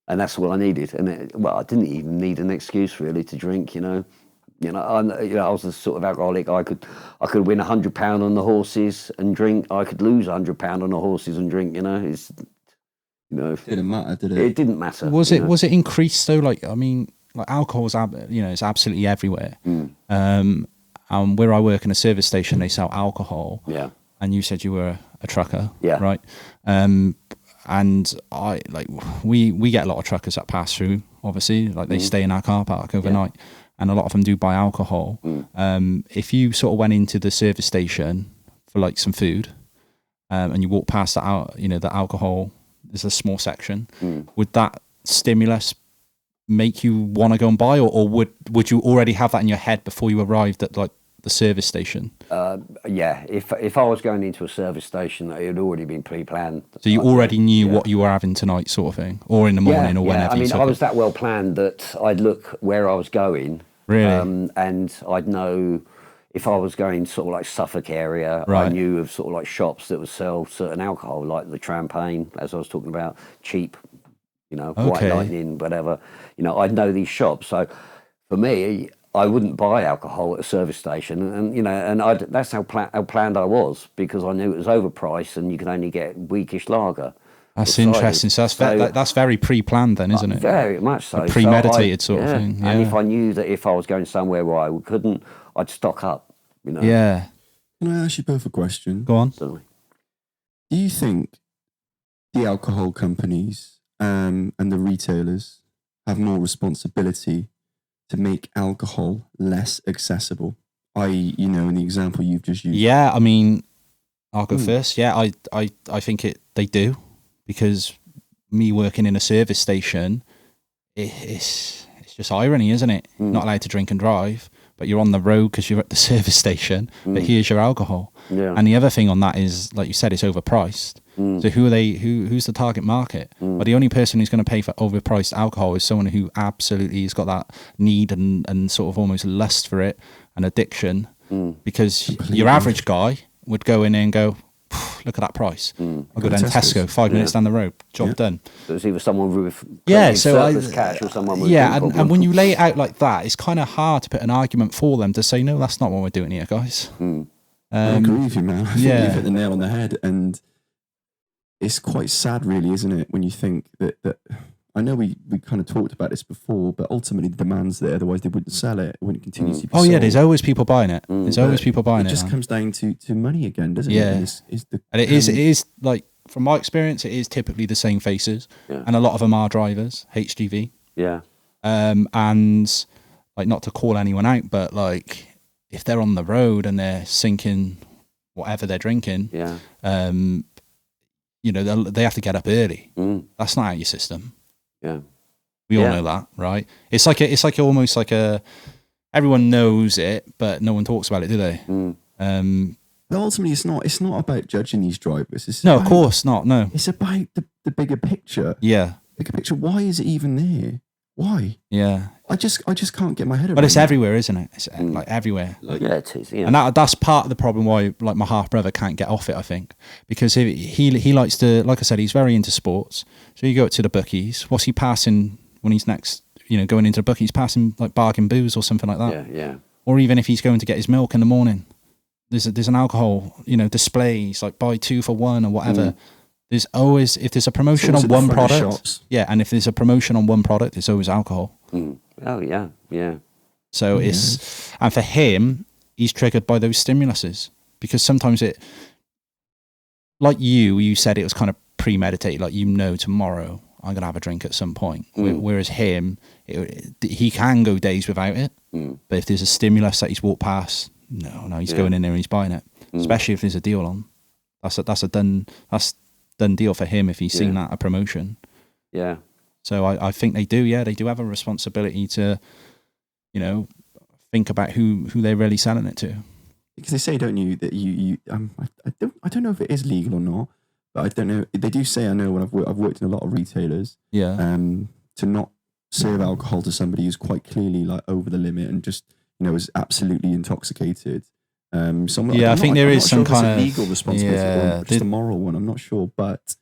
And that's what I needed. And I didn't even need an excuse really to drink. You know, I was the sort of alcoholic. I could win £100 on the horses and drink. I could lose £100 on the horses and drink. You know, it didn't matter, did it? It didn't matter. Was it increased though? Like, I mean, like alcohol's, you know, it's absolutely everywhere. Where I work in a service station, they sell alcohol. Yeah. And you said you were a trucker. Yeah. Right. And we get a lot of truckers that pass through. Obviously, like they stay in our car park overnight, and a lot of them do buy alcohol. If you sort of went into the service station for like some food, and you walk past the alcohol, there's a small section. Would that stimulus make you want to go and buy, or would you already have that in your head before you arrived at like the service station? If I was going into a service station, it had already been pre-planned. So you already knew what you were having tonight, sort of thing, or in the morning, or whenever. I mean, I was that well planned that I'd look where I was going, really, and I'd know if I was going sort of like Suffolk area. Right. I knew of sort of like shops that would sell certain alcohol, like the Champagne, as I was talking about, cheap, you know, White Lightning, whatever. You know, I'd know these shops. So for me, I wouldn't buy alcohol at a service station, and you know, and that's how planned I was, because I knew it was overpriced and you could only get weakish lager. That's interesting. So that's very pre-planned then, isn't it? Very much so. A premeditated sort of thing. Yeah. And if I knew that if I was going somewhere where I couldn't, I'd stock up. You know. Yeah. Can I ask you both a question? Go on. Certainly. Do you think the alcohol companies and the retailers have more responsibility to make alcohol less accessible? I.e., you know, in the example you've just used. Yeah, I mean, I'll go first. Yeah, I think they do, because me working in a service station, it's just irony, isn't it? Not allowed to drink and drive, but you're on the road because you're at the service station. But here's your alcohol. Yeah. And the other thing on that is, like you said, it's overpriced. So who's the target market? Well, the only person who's going to pay for overpriced alcohol is someone who absolutely has got that need and sort of almost lust for it, and addiction. Because your average guy would go in there and go, look at that price. I'll go down to Tesco, 5 minutes down the road, job done. So it's either someone with surplus cash or someone with and when you lay it out like that, it's kind of hard to put an argument for them to say, no, that's not what we're doing here, guys. I agree with you, man. I think you've hit the nail on the head, and it's quite sad, really, isn't it, when you think that I know we kind of talked about this before, but ultimately the demand's there, otherwise they wouldn't sell it. It wouldn't continue to be sold. Yeah, there's always people buying it. There's always people buying it. It just comes down to money again, doesn't it? And it is like, from my experience, it is typically the same faces, and a lot of them are drivers, HGV. Yeah. And like, not to call anyone out, but like, if they're on the road and they're sinking whatever they're drinking, you know, they have to get up early. That's not out your system. Yeah, we all know that, right? It's like almost like everyone knows it, but no one talks about it, do they? But ultimately, it's not about judging these drivers. Of course not. No, it's about the bigger picture. Yeah, bigger picture. Why is it even there? Why? Yeah, I just can't get my head around. But it's everywhere, isn't it? It's like everywhere. It is. Yeah. And that's part of the problem why, like, my half brother can't get off it, I think, because he likes to, like I said, he's very into sports. So you go up to the bookies. What's he passing when he's next? You know, going into the bookies, passing like bargain booze or something like that. Yeah. Or even if he's going to get his milk in the morning, there's an alcohol, displays like buy 2 for 1 or whatever. There's always, if there's a promotion on one product, and if there's a promotion on one product, there's always alcohol. Oh yeah. So and for him, he's triggered by those stimuluses, because sometimes like you said, it was kind of premeditated, like, tomorrow I'm going to have a drink at some point. Whereas him, he can go days without it. But if there's a stimulus that he's walked past, no, he's going in there and he's buying it. Especially if there's a deal on. That's done deal for him if he's seen that a promotion. Yeah. So I think they do have a responsibility to, think about who they're really selling it to. Because they say, don't you, that I don't know if it is legal or not, but I don't know. They do say, I know, when I've worked in a lot of retailers, to not serve alcohol to somebody who's quite clearly like over the limit and just, is absolutely intoxicated. I think there is some kind of legal responsibility or just a moral one. I'm not sure, but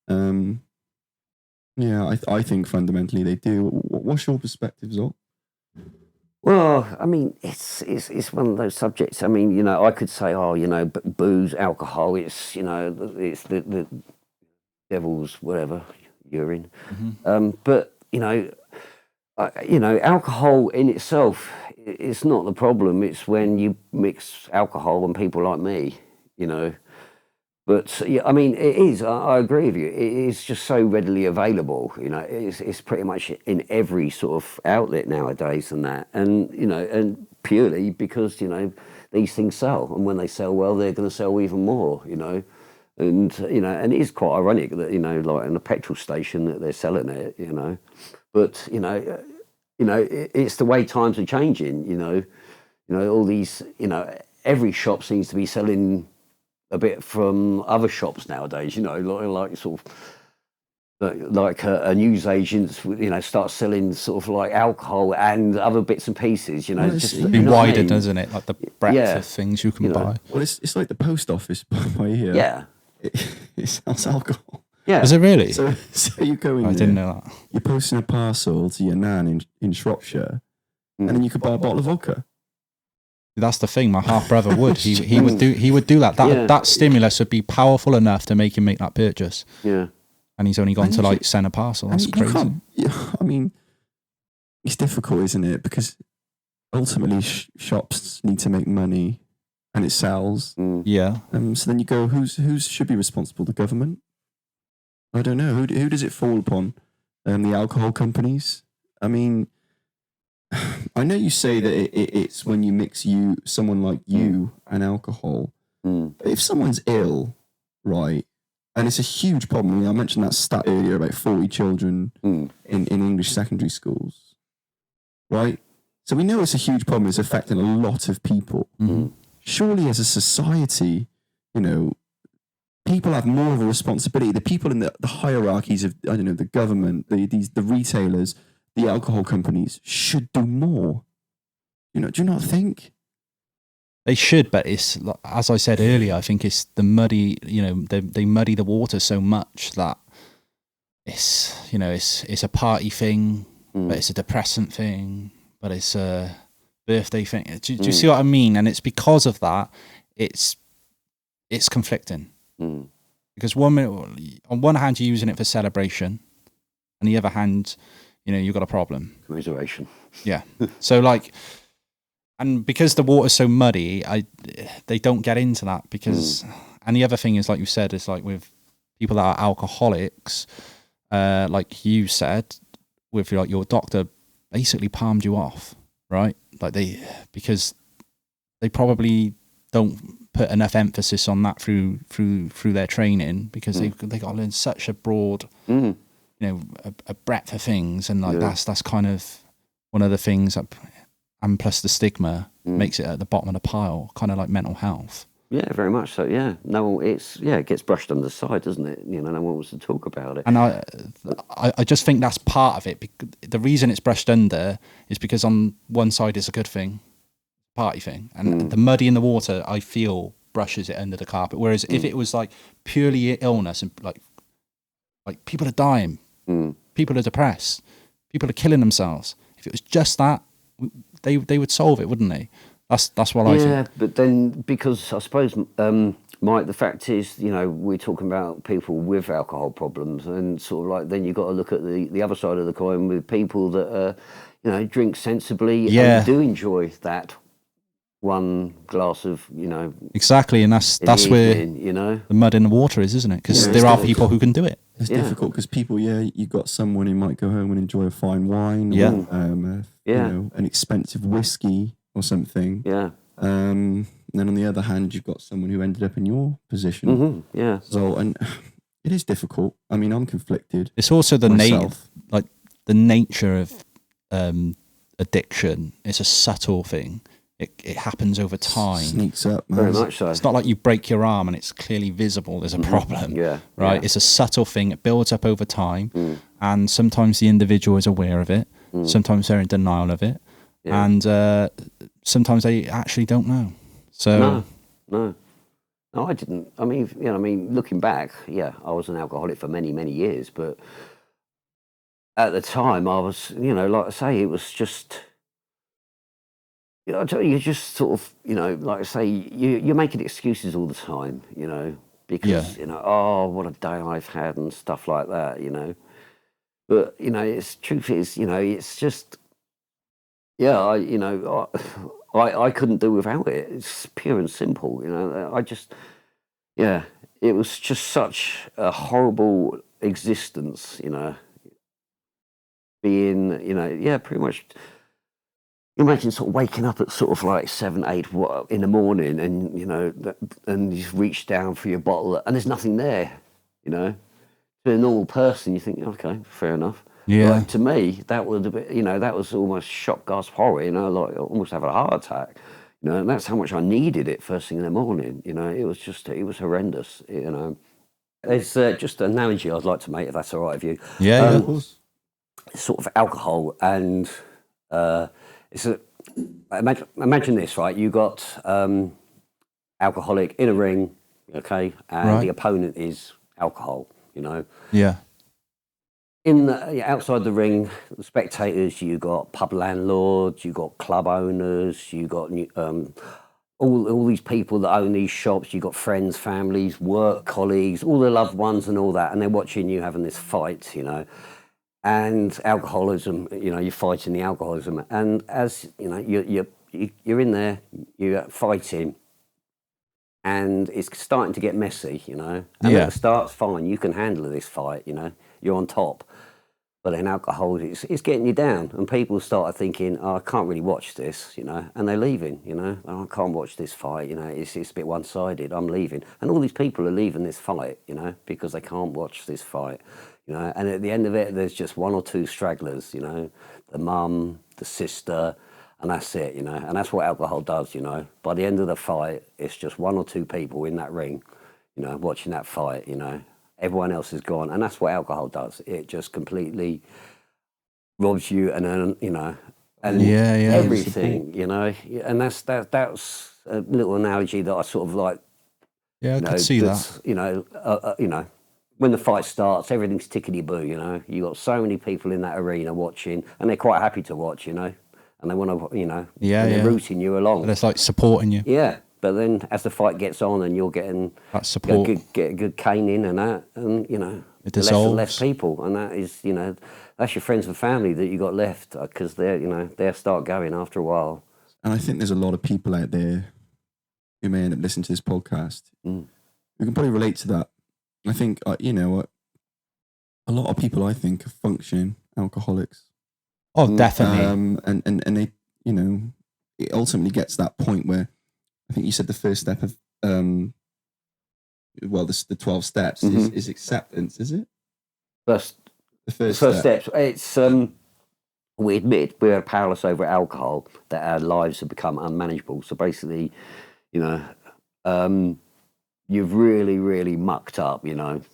I think fundamentally they do. What's your perspective, Zol? Well, I mean, it's one of those subjects. I mean, I could say, booze, alcohol, it's the devil's whatever, urine. But alcohol in itself, it's not the problem. It's when you mix alcohol and people like me, But I mean, it is. I agree with you. It is just so readily available. It's pretty much in every sort of outlet nowadays, and that, and and purely because these things sell, and when they sell well, they're going to sell even more. And and it is quite ironic that like in a petrol station that they're selling it. But it's the way times are changing. All these. Every shop seems to be selling a bit from other shops nowadays, like sort of like a newsagent, start selling sort of like alcohol and other bits and pieces, just been widened, doesn't it? Like the breadth of things you can buy. Well, it's like the post office by here. Yeah, it sells alcohol. Yeah, is it really? So you go in. I didn't know that. You're posting a parcel to your nan in Shropshire, and then you could buy a bottle of vodka. That's the thing. My half brother would. He would do that. That stimulus would be powerful enough to make him make that purchase. Yeah. And he's only gone to send a parcel. That's crazy. I mean, it's difficult, isn't it? Because ultimately shops need to make money, and it sells. Yeah. So then you go, who should be responsible? The government? I don't know. Who does it fall upon? The alcohol companies? I mean, I know you say that it's when you mix someone like you and alcohol. But if someone's ill, right, and it's a huge problem. I mean, I mentioned that stat earlier about 40 children in English secondary schools, right? So we know it's a huge problem. It's affecting a lot of people. Surely as a society, people have more of a responsibility. The people in the hierarchies of, I don't know, the government, the retailers, the alcohol companies should do more. Do you not think? They should, but it's, as I said earlier, I think it's the muddy, they muddy the water so much that it's, it's a party thing, but it's a depressant thing, but it's a birthday thing. Do you see what I mean? And it's because of that, it's conflicting. Because on one hand, you're using it for celebration, on the other hand, you've got a problem. Commiseration. Yeah. So and because the water's so muddy, they don't get into that because, and the other thing is, like you said, it's like with people that are alcoholics, like you said, with your doctor basically palmed you off, right? Because they probably don't put enough emphasis on that through their training, because they got to learn such a broad, a breadth of things, and that's kind of one of the things that, and plus the stigma makes it at the bottom of the pile, kind of like mental health. Yeah, very much so. Yeah, no, it gets brushed under the side, doesn't it? No one wants to talk about it. And I just think that's part of it. The reason it's brushed under is because on one side it's a good thing, party thing, and the muddy in the water, I feel, brushes it under the carpet. Whereas if it was like purely illness and like people are dying, people are depressed, people are killing themselves, if it was just that, they would solve it, wouldn't they? That's what I think. Yeah, but then because I suppose, Mike, the fact is, we're talking about people with alcohol problems, and sort of like then you've got to look at the other side of the coin with people that drink sensibly and do enjoy that one glass of, exactly, and that's where evening, the mud in the water is, isn't it? Because there are people who can do it. It's difficult because people, you got someone who might go home and enjoy a fine wine, or, an expensive whiskey or something. Yeah. And then on the other hand, you've got someone who ended up in your position. Yeah. So, and it is difficult. I mean, I'm conflicted. It's also the nature of addiction. It's a subtle thing. It happens over time. Sneaks up. Man. Very much so. It's not like you break your arm and it's clearly visible there's a problem. Yeah. Right? Yeah. It's a subtle thing. It builds up over time. And sometimes the individual is aware of it. Sometimes they're in denial of it. Yeah. And sometimes they actually don't know. So No, I didn't. I mean, looking back, I was an alcoholic for many, many years. But at the time, I was, like I say, it was just... you just sort of, like I say, you're making excuses all the time, because, what a day I've had and stuff like that, But, truth is, it's just, I couldn't do without it. It's pure and simple, I just, it was just such a horrible existence, being, pretty much... You imagine sort of waking up at sort of like 7, 8 in the morning, and and you reach down for your bottle, and there's nothing there. To a normal person, you think, okay, fair enough. Yeah. Like, to me, that would have been, that was almost shock, gasp, horror. Like almost having a heart attack. And that's how much I needed it first thing in the morning. It was horrendous. There's just an analogy I'd like to make, if that's all right with you. Yeah, of course. Sort of alcohol and. Imagine this, right? You got alcoholic in a ring, okay, and the opponent is alcohol. Yeah. In outside the ring, the spectators, you got pub landlords, you got club owners, you got all these people that own these shops. You got friends, families, work colleagues, all their loved ones, and all that, and they're watching you having this fight, And alcoholism, you're fighting the alcoholism, and as you're in there, you're fighting, and it's starting to get messy, And at the start, it's fine, you can handle this fight, you're on top, but then alcohol, it's getting you down, and people start thinking, I can't really watch this, and they're leaving, I can't watch this fight, it's a bit one-sided, I'm leaving, and all these people are leaving this fight, because they can't watch this fight. And at the end of it, there's just 1 or 2 stragglers, the mum, the sister, and that's it, and that's what alcohol does, By the end of the fight, it's just 1 or 2 people in that ring, watching that fight, Everyone else is gone, and that's what alcohol does. It just completely robs you, and and everything, and that's a little analogy that I sort of like. Yeah, I could see that. When the fight starts, everything's tickety-boo, You got so many people in that arena watching, and they're quite happy to watch, and they want to, they're rooting you along. And it's like supporting you. Yeah, but then as the fight gets on and you're getting that support, get a good caning and that, and, it less dissolves. and less people, and that is, that's your friends and family that you got left, because they'll start going after a while. And I think there's a lot of people out there who may end up listening to this podcast who can probably relate to that. I think, a lot of people, I think, are functioning alcoholics. Oh, definitely. And they, it ultimately gets to that point where I think you said the first step of, the 12 steps is acceptance, is it? The first steps. It's, we admit we're powerless over alcohol, that our lives have become unmanageable. So basically, you've really, really mucked up, your life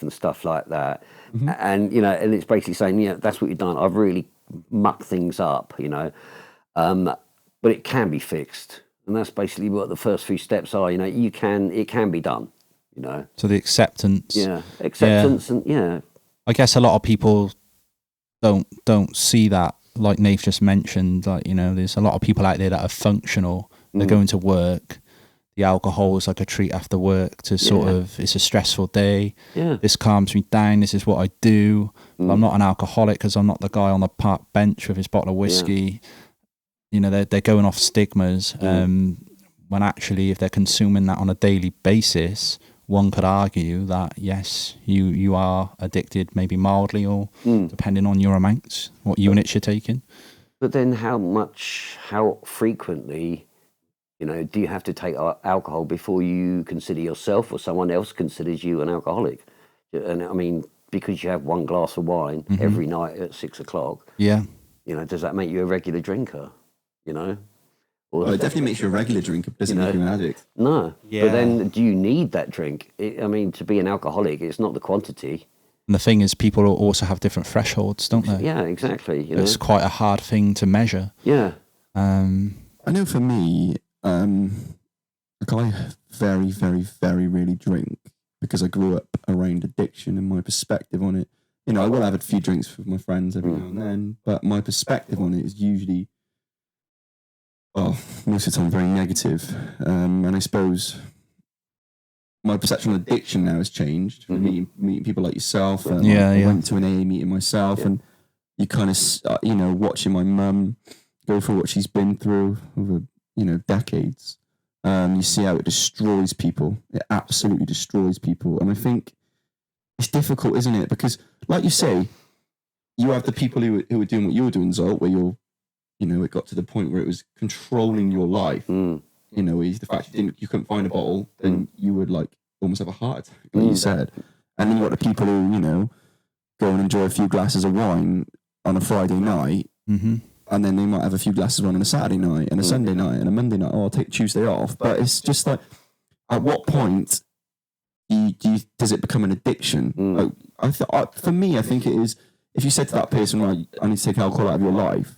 and stuff like that. And, and it's basically saying, that's what you've done. I've really mucked things up, but it can be fixed. And that's basically what the first few steps are, it can be done, So the acceptance. Yeah, acceptance and, I guess a lot of people don't see that like Nate just mentioned, like, you know, there's a lot of people out there that are functional. They're going to work. The alcohol is like a treat after work to sort of, it's a stressful day. Yeah. This calms me down. This is what I do. But I'm not an alcoholic because I'm not the guy on the park bench with his bottle of whiskey. You know, they're going off stigmas. When actually, if they're consuming that on a daily basis, one could argue that, yes, you are addicted, maybe mildly or depending on your amounts, what units you're taking. But then how frequently, you know, do you have to take alcohol before you consider yourself or someone else considers you an alcoholic? And I mean, because you have one glass of wine every night at 6 o'clock, Yeah. you know, does that make you a regular drinker, you know? Or Well, it definitely makes you a regular drinker, but doesn't make you an addict. No. Yeah. But then do you need that drink? I mean, to be an alcoholic, it's not the quantity. And the thing is, people also have different thresholds, don't they? Yeah, exactly. You know? It's quite a hard thing to measure. Yeah. I know for me, like I very, very, very rarely drink because I grew up around addiction and my perspective on it. You know, I will have a few drinks with my friends every now and then, but my perspective on it is usually, most of the time very negative. And I suppose my perception of addiction now has changed. Meeting people like yourself. I went to an AA meeting myself, and you kind of, you know, watching my mum go through what she's been through over, you know, decades. You see how it destroys people. It absolutely destroys people. And I think it's difficult, isn't it? Because, like you say, you have the people who were doing what you were doing, Zolt, where you're, you know, it got to the point where it was controlling your life. You know, the fact you couldn't find a bottle, then you would like almost have a heart attack, like you said. And then you got the people who, you know, go and enjoy a few glasses of wine on a Friday night, and then they might have a few glasses of wine on a Saturday night and a Sunday night and a Monday night. Oh, I'll take Tuesday off. But it's just like, at what point does it become an addiction? Like, for me, I think it is. If you said to that person, right, I need to take alcohol out of your life,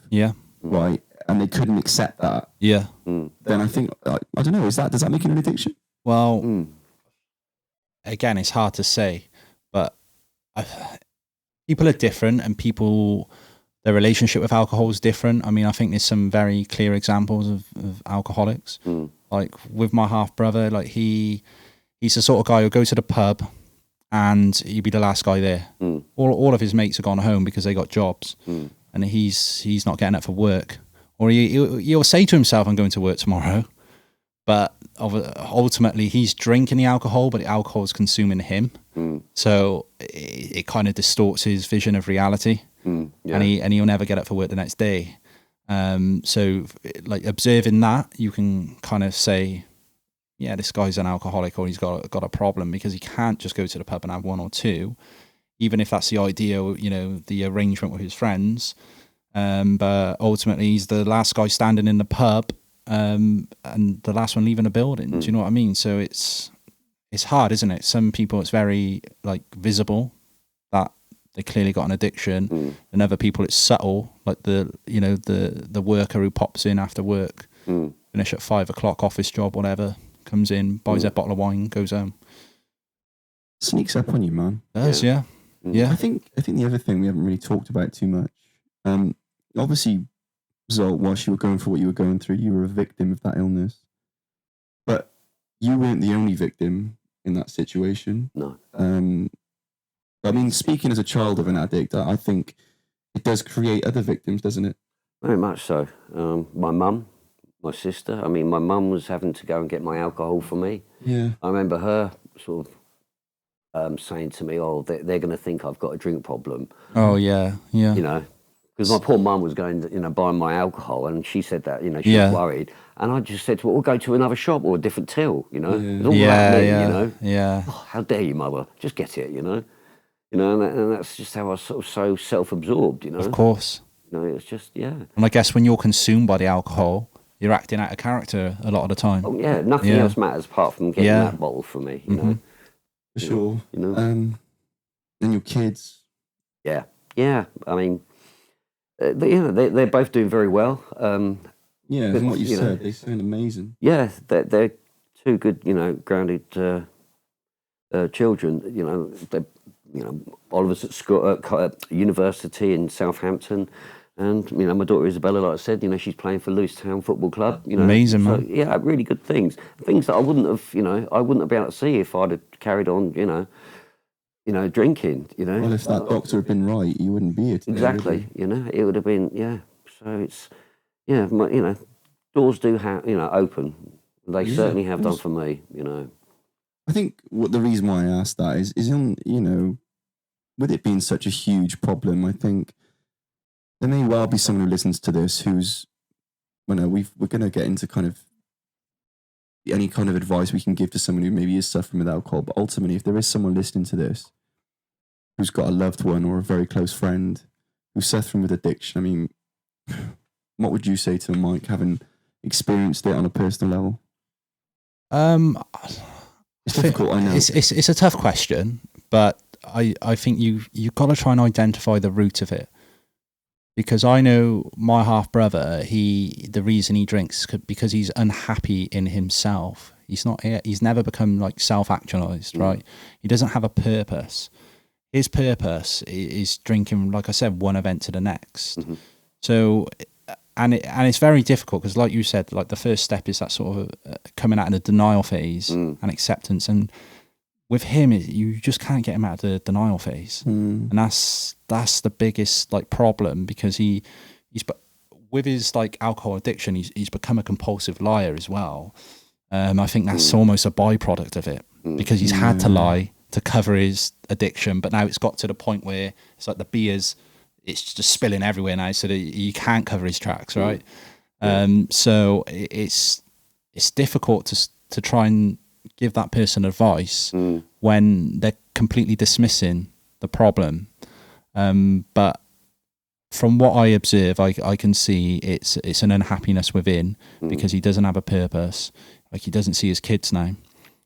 right, and they couldn't accept that, then I think, I don't know, does that make it an addiction? Well, again, it's hard to say, but people are different, and their relationship with alcohol is different. I mean, I think there's some very clear examples of alcoholics. Like with my half brother, like he's the sort of guy who'll go to the pub and he'd be the last guy there. All of his mates have gone home because they got jobs, and he's not getting up for work. Or he'll say to himself, I'm going to work tomorrow. But ultimately, he's drinking the alcohol, but the alcohol is consuming him. So it kind of distorts his vision of reality. And he'll never get up for work the next day. So like observing that, you can kind of say, yeah, this guy's an alcoholic, or he's got a problem, because he can't just go to the pub and have one or two, even if that's the ideal, you know, the arrangement with his friends. But ultimately, he's the last guy standing in the pub, and the last one leaving the building. Do you know what I mean? So it's hard, isn't it? Some people, it's very like visible that they clearly got an addiction, and other people it's subtle, like the worker who pops in after work, finish at 5 o'clock, office job, whatever, comes in, buys a bottle of wine, goes home. Sneaks up on you, man. Does, yeah. I think the other thing we haven't really talked about too much, obviously, Zolt, whilst you were going through what you were going through, you were a victim of that illness, but you weren't the only victim in that situation. No. I mean, speaking as a child of an addict, I think it does create other victims, doesn't it? Very much so. My mum, my sister. I mean, my mum was having to go and get my alcohol for me. Yeah. I remember her sort of saying to me, "Oh, they're going to think I've got a drink problem." Oh yeah. You know, because my poor mum was going, you know, buying my alcohol, and she said that, you know, she was worried, and I just said to her, "We'll go to another shop or a different till." You know, it's all about me. You know, oh, how dare you, mother? Just get it. You know. You know, and that's just how I was sort of so self-absorbed, you know. Of course. You know, it's just, And I guess when you're consumed by the alcohol, you're acting out of character a lot of the time. Oh, yeah, nothing else matters apart from getting that bottle from me, you know. For sure. You know. And your kids. Yeah. I mean, they're both doing very well. From what you said, they sound amazing. Yeah, they're two good, you know, grounded children. You know, Oliver's at school, at university in Southampton. And my daughter Isabella, like I said, she's playing for Lewis Town Football Club. Amazing, man. Yeah, really good things that I wouldn't have, I wouldn't have been able to see if I'd have carried on, drinking. Well, if that doctor had been right, you wouldn't be here today. Exactly. It would have been, yeah. So it's, doors do have, open. They certainly have done for me. I think the reason why I asked that is with it being such a huge problem, I think there may well be someone who listens to this who's, we're going to get into kind of any kind of advice we can give to someone who maybe is suffering with alcohol. But ultimately, if there is someone listening to this who's got a loved one or a very close friend who's suffering with addiction, I mean, what would you say to Mike, having experienced it on a personal level? It's difficult, I know. It's a tough question, but I think you've got to try and identify the root of it. Because I know my half brother, the reason he drinks is because he's unhappy in himself. He's never become like self-actualized, right? He doesn't have a purpose. His purpose is drinking, like I said, one event to the next. Mm-hmm. So, and it's very difficult because, like you said, like the first step is that sort of coming out of the denial phase and acceptance. And with him, you just can't get him out of the denial phase, and that's the biggest like problem, because he's with his like alcohol addiction, he's become a compulsive liar as well. I think that's almost a byproduct of it, because he's had to lie to cover his addiction, but now it's got to the point where it's like the beers, it's just spilling everywhere now, so that you can't cover his tracks, right? So it's difficult to try and give that person advice when they're completely dismissing the problem. But from what I observe, I can see it's an unhappiness within, because he doesn't have a purpose. Like, he doesn't see his kids now.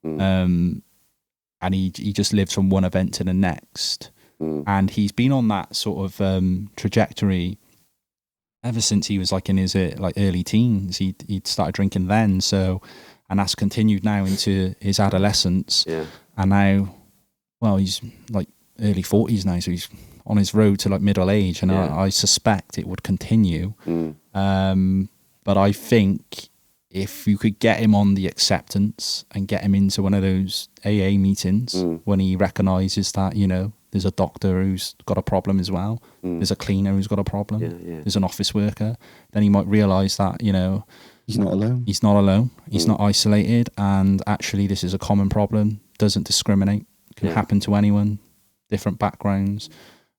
And he just lives from one event to the next. And he's been on that sort of trajectory ever since he was like in his early teens. He'd started drinking then, and that's continued now into his adolescence. And now, well, he's like early 40s now, so he's on his road to like middle age, and I suspect it would continue. But I think if you could get him on the acceptance and get him into one of those AA meetings when he recognises that, there's a doctor who's got a problem as well, there's a cleaner who's got a problem, there's an office worker, then he might realise that, he's not alone. He's not alone. He's not isolated, and actually this is a common problem. Doesn't discriminate. Can happen to anyone, different backgrounds,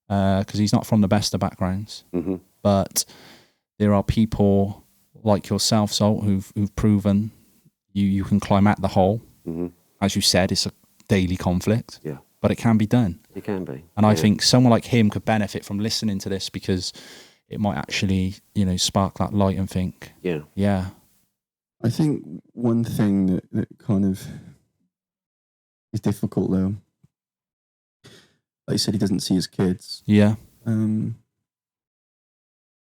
because he's not from the best of backgrounds. But there are people like yourself, Zolt, who've proven you can climb out the hole. As you said, it's a daily conflict. But it can be done. It can be. And I think someone like him could benefit from listening to this, because it might actually, spark that light and think, I think one thing that kind of is difficult, though, like you said, he doesn't see his kids. And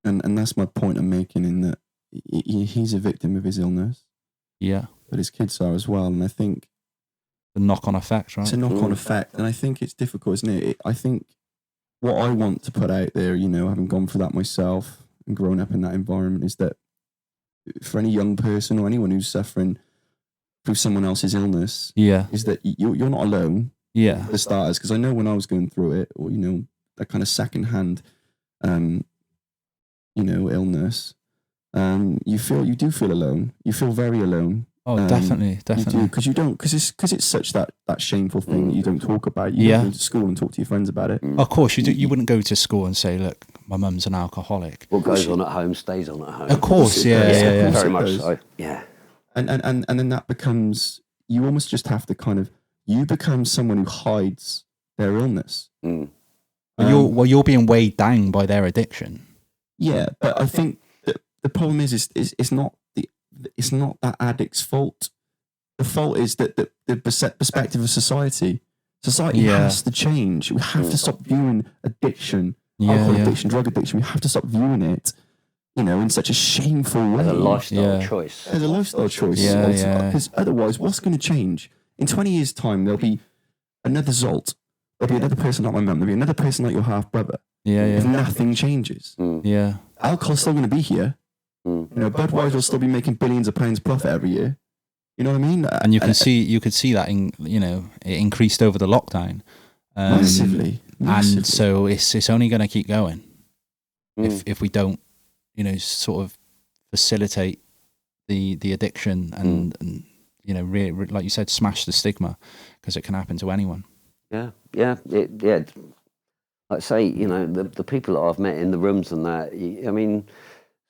that's my point I'm making, in that he's a victim of his illness. But his kids are as well, and I think the knock-on effect, right? It's a knock-on effect, and I think it's difficult, isn't it? I think what I want to put out there, having gone through that myself and grown up in that environment, is that for any young person or anyone who's suffering through someone else's illness, is that you're not alone. For starters, because I know when I was going through it, or that kind of second-hand, illness, you do feel alone. You feel very alone. Oh, definitely. Because it's such that shameful thing that you don't talk about. You don't go to school and talk to your friends about it. Of course, you wouldn't go to school and say, "Look, my mum's an alcoholic." What goes on at home stays on at home. Of course, very much so. And then that becomes, you almost just have to you become someone who hides their illness. You're being weighed down by their addiction. Yeah, but I think the problem is it's not that addict's fault. The fault is that the perspective of society. Society has to change. We have to stop viewing addiction, alcohol addiction, drug addiction. We have to stop viewing it, in such a shameful way. As a lifestyle choice. As a lifestyle choice. Because otherwise, what's going to change? In 20 years' time, there'll be another Zolt. There'll be another person like my mum. There'll be another person like your half brother. if nothing changes. Yeah. Alcohol's still going to be here. Budweiser will still be making billions of pounds profit every year. You know what I mean? And you could see that it increased over the lockdown. Massively. And so it's only going to keep going if we don't, sort of facilitate the addiction and like you said, smash the stigma, because it can happen to anyone. Yeah. Like I say, the people that I've met in the rooms and that, I mean,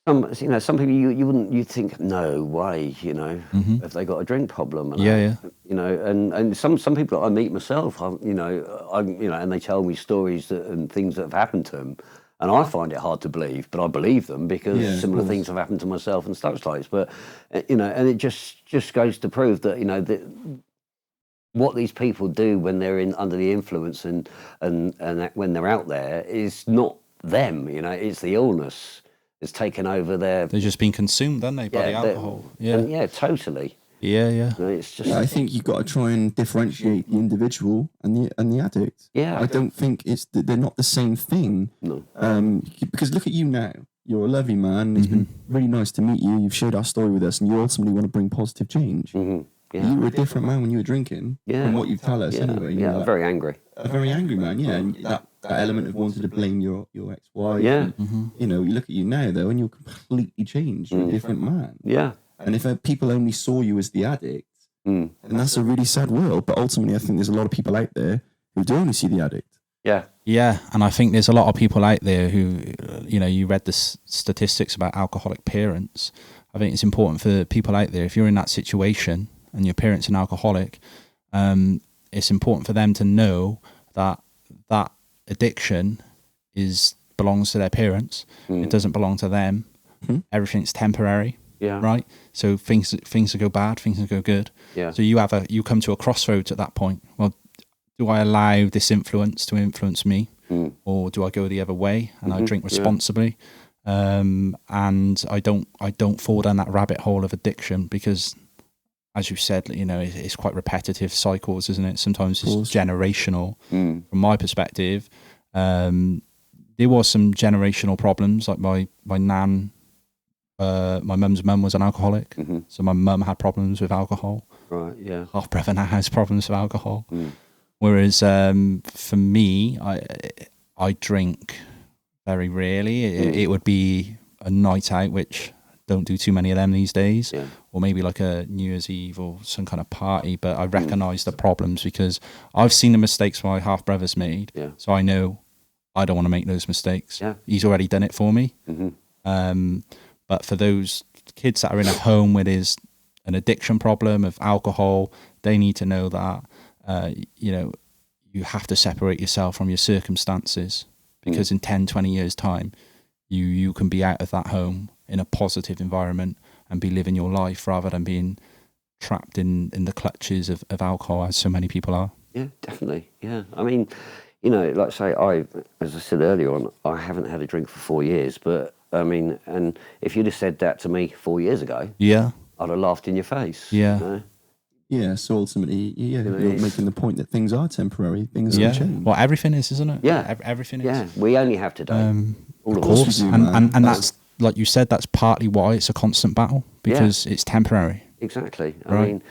some people you think, no way, if they got a drink problem, and and some people that I meet myself, and they tell me stories and things that have happened to them, and I find it hard to believe, but I believe them because similar things have happened to myself and such types. But and it just goes to prove that that what these people do when they're under the influence and when they're out there is not them. It's the illness. It's taken over their... They're just being consumed, aren't they, by the alcohol? Yeah, totally. Yeah. It's just... I think you've got to try and differentiate the individual and the addict. Yeah. I don't think they're not the same thing. No. Because look at you now. You're a lovely man. It's been really nice to meet you. You've shared our story with us, and you ultimately want to bring positive change. Mm-hmm. Yeah. You were a different man when you were drinking, from what you tell us anyway. Yeah, very angry. A very angry man, and that element of wanting to blame your ex-wife. Yeah. You look at you now, though, and you're completely changed. You're a different man. Yeah. And if people only saw you as the addict, and that's a really sad world. But ultimately, I think there's a lot of people out there who do only see the addict. Yeah. Yeah, and I think there's a lot of people out there who, you read the statistics about alcoholic parents. I think it's important for people out there, if you're in that situation and your parent's an alcoholic, it's important for them to know that addiction belongs to their parents. It doesn't belong to them. Everything's temporary. Yeah. Right. So things will go bad, things will go good. Yeah. So you come to a crossroads at that point. Well, do I allow this influence to influence me, or do I go the other way and I drink responsibly? And I don't fall down that rabbit hole of addiction, because, as you said, it's quite repetitive cycles, isn't it? Sometimes it's generational. From my perspective, there was some generational problems. Like my nan, my mum's mum was an alcoholic, so my mum had problems with alcohol. Right. Yeah. Half brother now has problems with alcohol. Whereas for me, I drink very rarely. It would be a night out, which don't do too many of them these days, or maybe like a New Year's Eve or some kind of party. But I recognise the problems because I've seen the mistakes my half brother's made, so I know I don't want to make those mistakes. He's already done it for me. But for those kids that are in a home where there's an addiction problem of alcohol, they need to know that you have to separate yourself from your circumstances, because in 10, 20 years time, you can be out of that home in a positive environment and be living your life rather than being trapped in the clutches of alcohol, as so many people are. Yeah, definitely. Yeah. I mean, like I say, as I said earlier on, I haven't had a drink for 4 years, but I mean, and if you'd have said that to me 4 years ago, I'd have laughed in your face. Yeah, so ultimately, you're making the point that things are temporary, things don't change. Well, everything is, isn't it? Yeah. Everything is. Yeah, we only have today. All of course. And that's, like you said, that's partly why it's a constant battle, because it's temporary. Exactly. I mean,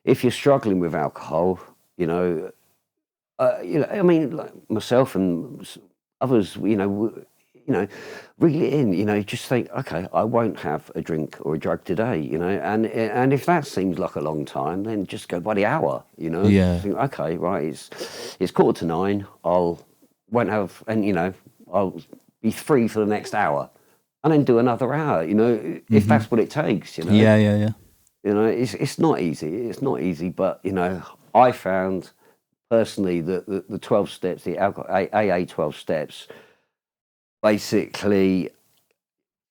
if you're struggling with alcohol, I mean, like myself and others, reel it in, just think, okay, I won't have a drink or a drug today, and if that seems like a long time, then just go by the hour, think, okay, right, it's 9:15, won't have, and I'll be free for the next hour, and then do another hour, if that's what it takes, it's not easy, but I found personally that the 12 steps, the AA 12 steps, basically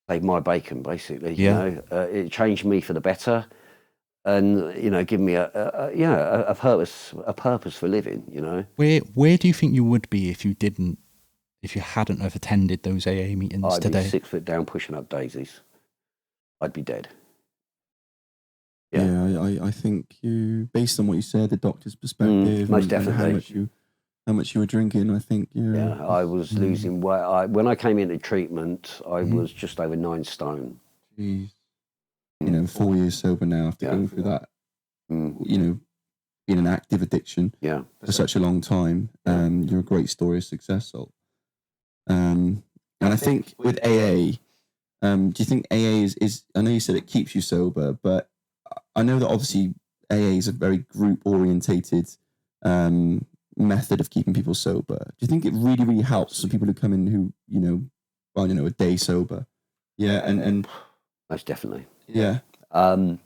saved my bacon. Basically, it changed me for the better, and give me a purpose for living. Where do you think you would be if you hadn't have attended those AA meetings today? I'd be 6 foot down pushing up daisies. I'd be dead. I think based on what you said, the doctor's perspective, most definitely, and how much you were drinking. I think. Yeah, I was losing weight. When I came into treatment, I was just over 9 stone. Jeez. 4 years sober now after going through that. Being an active addiction for such a long time. You're a great story of success, Salt. And I think with AA, do you think AA is? I know you said it keeps you sober, but I know that obviously AA is a very group orientated method of keeping people sober. Do you think it really, really helps for people who come in who, a day sober? Yeah, and most definitely. Yeah. I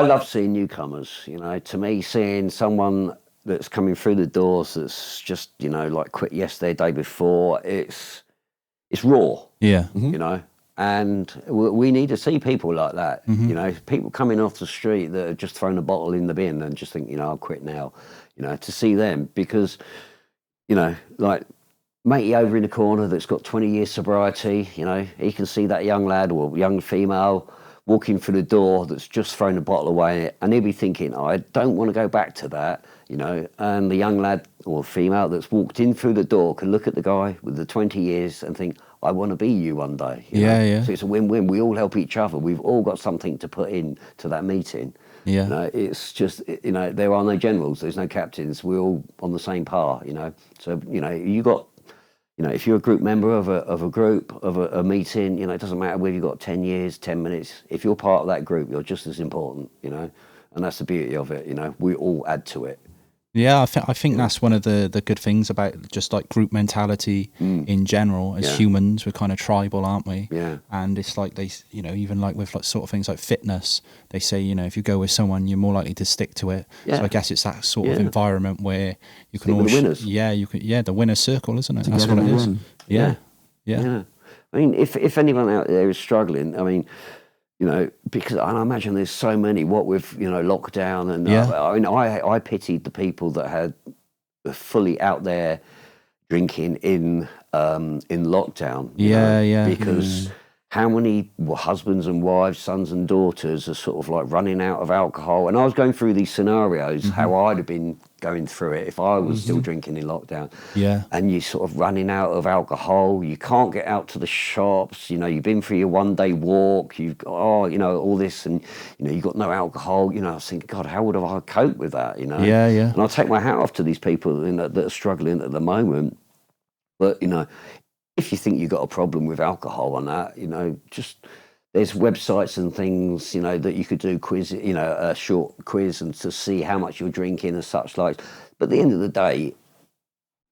love seeing newcomers. To me, seeing someone that's coming through the doors that's just like quit yesterday, day before, it's raw. Yeah. And we need to see people like that. People coming off the street that have just thrown a bottle in the bin and just think, I'll quit now. To see them, because like matey over in the corner that's got 20 years sobriety, he can see that young lad or young female walking through the door that's just thrown a bottle away, and he'll be thinking, I don't want to go back to that, and the young lad or female that's walked in through the door can look at the guy with the 20 years and think, I want to be you one day. Yeah. So it's a win-win. We all help each other. We've all got something to put in to that meeting. Yeah. It's just, there are no generals, there's no captains. We're all on the same par, So, you got, if you're a group member of a group, of a meeting, it doesn't matter whether you've got 10 years, 10 minutes. If you're part of that group, you're just as important, and that's the beauty of it, we all add to it. Yeah, I think that's one of the good things about just like group mentality in general. As humans, we're kind of tribal, aren't we? Yeah. And it's like they, even like with like sort of things like fitness, they say, if you go with someone, you're more likely to stick to it. Yeah. So I guess it's that sort of environment where you can Stick all with the winners. the winner's circle, isn't it? Together That's what it we is. win. Yeah. I mean, if anyone out there is struggling, I mean, because I imagine there's so many, what with, lockdown and, I pitied the people that were fully out there drinking in lockdown. Because how many husbands and wives, sons and daughters are sort of like running out of alcohol? And I was going through these scenarios, how I'd have been going through it if I was still drinking in lockdown. Yeah. And you're sort of running out of alcohol. You can't get out to the shops. You've been for your one-day walk. You've got, all this, and you've got no alcohol. I was thinking, God, how would I cope with that? Yeah. And I take my hat off to these people that are struggling at the moment. But if you think you've got a problem with alcohol and that, just there's websites and things, that you could do quiz, a short quiz and to see how much you're drinking and such like. But at the end of the day,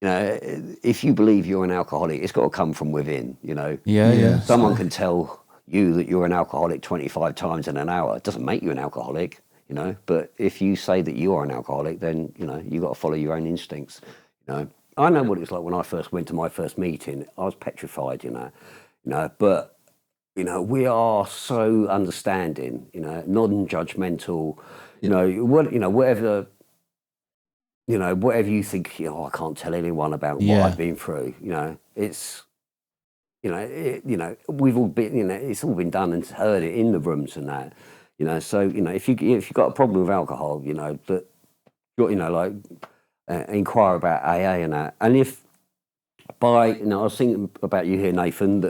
if you believe you're an alcoholic, it's got to come from within, Yeah. Someone can tell you that you're an alcoholic 25 times in an hour. It doesn't make you an alcoholic, But if you say that you are an alcoholic, then, you've got to follow your own instincts, I know what it's like when I first went to my first meeting. I was petrified, but, we are so understanding, non-judgmental, whatever you think, I can't tell anyone about what I've been through, it's, we've all been, it's all been done and heard it in the rooms and that, so, if you've got a problem with alcohol, that, inquire about AA and that. And if I was thinking about you here, Nathan,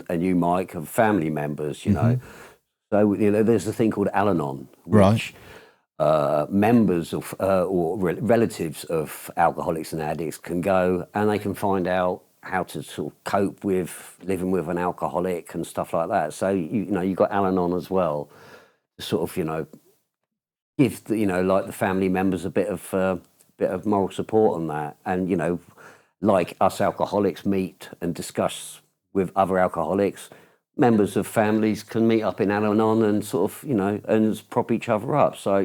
and you, Mike, of family members, So, there's a thing called AL-ANON, which members of or relatives of alcoholics and addicts can go and they can find out how to sort of cope with living with an alcoholic and stuff like that. So, you've got AL-ANON as well, to sort of, give like the family members a bit of moral support on that. And, like us alcoholics meet and discuss with other alcoholics, members of families can meet up in Al-Anon and sort of, and prop each other up. So,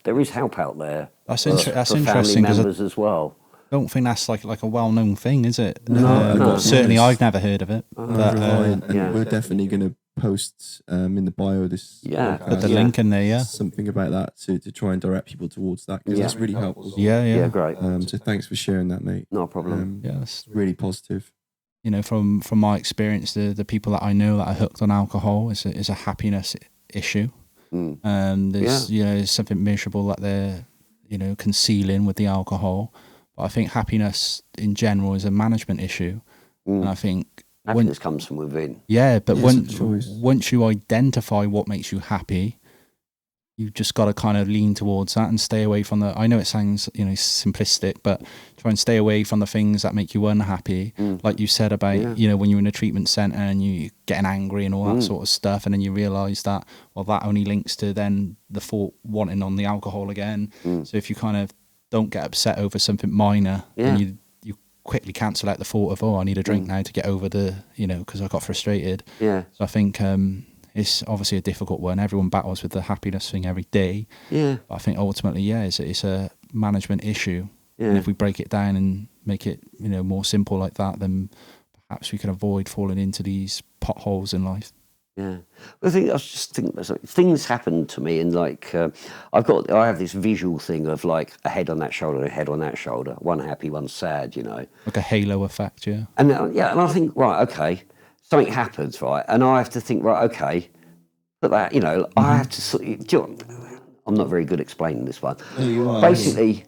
there is help out there. That's for interesting. Family members as well. I don't think that's like a well-known thing, is it? No. Certainly I've never heard of it. We're definitely going to post in the bio this put the link in there, something about that to try and direct people towards that, because that's really helpful. Yeah, great. So thanks for sharing that, mate. No problem. It's really positive. From my experience, the people that I know that are hooked on alcohol is a happiness issue. There's there's something miserable that concealing with the alcohol. But I think happiness in general is a management issue. And I think happiness comes from within. Yeah, but once you identify what makes you happy, you've just got to kind of lean towards that and stay away from I know it sounds, simplistic, but try and stay away from the things that make you unhappy. Like you said about, when you're in a treatment centre and you're getting angry and all that sort of stuff. And then you realise that, well, that only links to then the thought wanting on the alcohol again. So if you kind of don't get upset over something minor, then you quickly cancel out the thought of, I need a drink now to get over because I got frustrated. Yeah. So I think, it's obviously a difficult one. Everyone battles with the happiness thing every day. Yeah. But I think ultimately, it's a management issue. Yeah. And if we break it down and make it, more simple like that, then perhaps we can avoid falling into these potholes in life. Yeah. Well, I was just thinking, things happen to me, and I have this visual thing of like a head on that shoulder, a head on that shoulder, one happy, one sad, Like a halo effect, yeah. And and I think, right, okay, something happens, right, and I have to think, right, okay, but that, I have to I'm not very good explaining this one. Basically,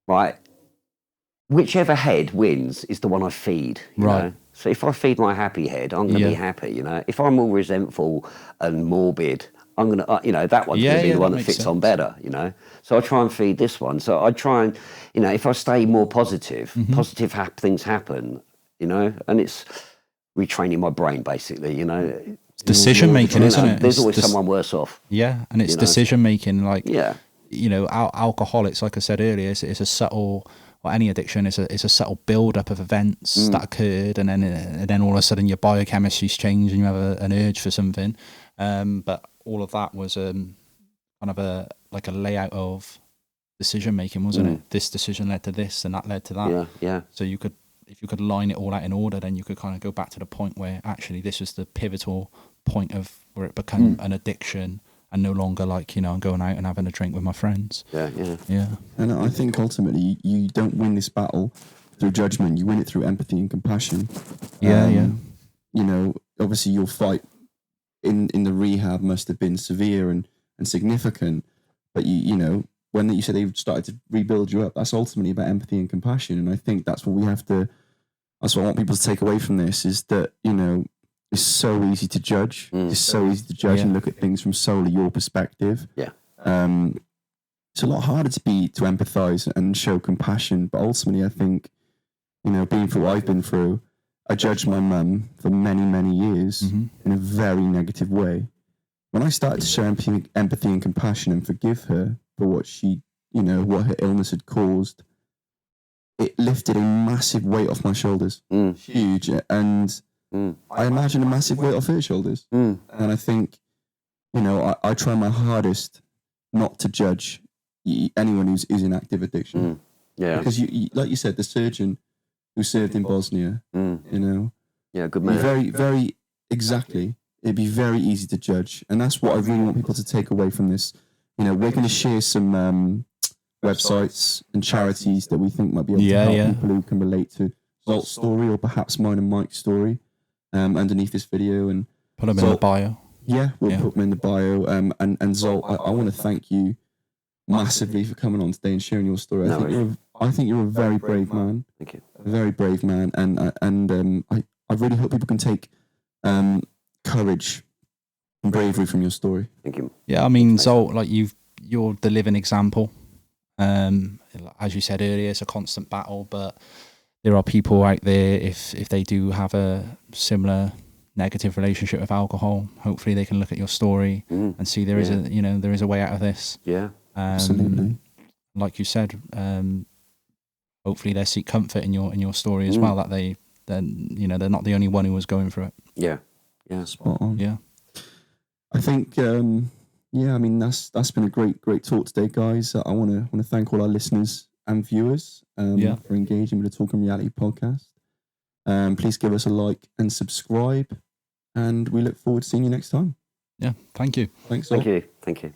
right, whichever head wins is the one I feed, you know? So if I feed my happy head, I'm going to be happy, If I'm all resentful and morbid, I'm going to, that one's going to be the one that fits on better, So I try and feed this one. So I try and, if I stay more positive, positive things happen, and it's retraining my brain, basically, It's decision making, isn't it? There's always someone worse off. Yeah, and it's decision making, alcoholics, like I said earlier, it's a subtle... Or any addiction is a subtle build-up of events that occurred, and then all of a sudden your biochemistry's changed and you have an urge for something. But all of that was kind of a layout of decision making, wasn't it? This decision led to this, and that led to that. Yeah, yeah. So if you could line it all out in order, then you could kind of go back to the point where actually this was the pivotal point of where it became an addiction. And no longer I'm going out and having a drink with my friends. Yeah. And I think ultimately you don't win this battle through judgment. You win it through empathy and compassion. Obviously your fight in the rehab must have been severe and significant. But when you said they've started to rebuild you up, that's ultimately about empathy and compassion. And I think that's what that's what I want people to take away from this, is that, it's so easy to judge. It's so easy to judge and look at things from solely your perspective. Yeah. It's a lot harder to empathise and show compassion. But ultimately, I think, being through what I've been through, I judged my mum for many, many years in a very negative way. When I started to show empathy and compassion and forgive her for what she, what her illness had caused, it lifted a massive weight off my shoulders. Huge. And I imagine a massive weight off her shoulders. And I think, I try my hardest not to judge anyone who's in active addiction. Yeah. Because you, like you said, the surgeon who served in Bosnia, Yeah, good man. Very, very, exactly. It'd be very easy to judge. And that's what I really want people to take away from this. We're going to share some websites and charities that we think might be able to help people who can relate to Zolt's story, or perhaps mine and Mike's story. Underneath this video, and put them in the bio. Yeah, we'll put them in the bio. And Zolt, I want to thank you massively for coming on today and sharing your story. I think you're a very brave man. Thank you. A very brave man, and I really hope people can take courage and bravery from your story. Thank you. Yeah, I mean, Zolt, you're the living example. As you said earlier, it's a constant battle, but there are people out there, if they do have a similar negative relationship with alcohol, hopefully they can look at your story and see there is a way out of this. Yeah, absolutely. Like you said, hopefully they seek comfort in your story as well. That they're not the only one who was going through it. Yeah, spot on. Yeah, I think that's been a great talk today, guys. I want to thank all our listeners and viewers for engaging with the Talking Reality podcast. Please give us a like and subscribe, and we look forward to seeing you next time. Yeah, thank you. Thanks. Thank you.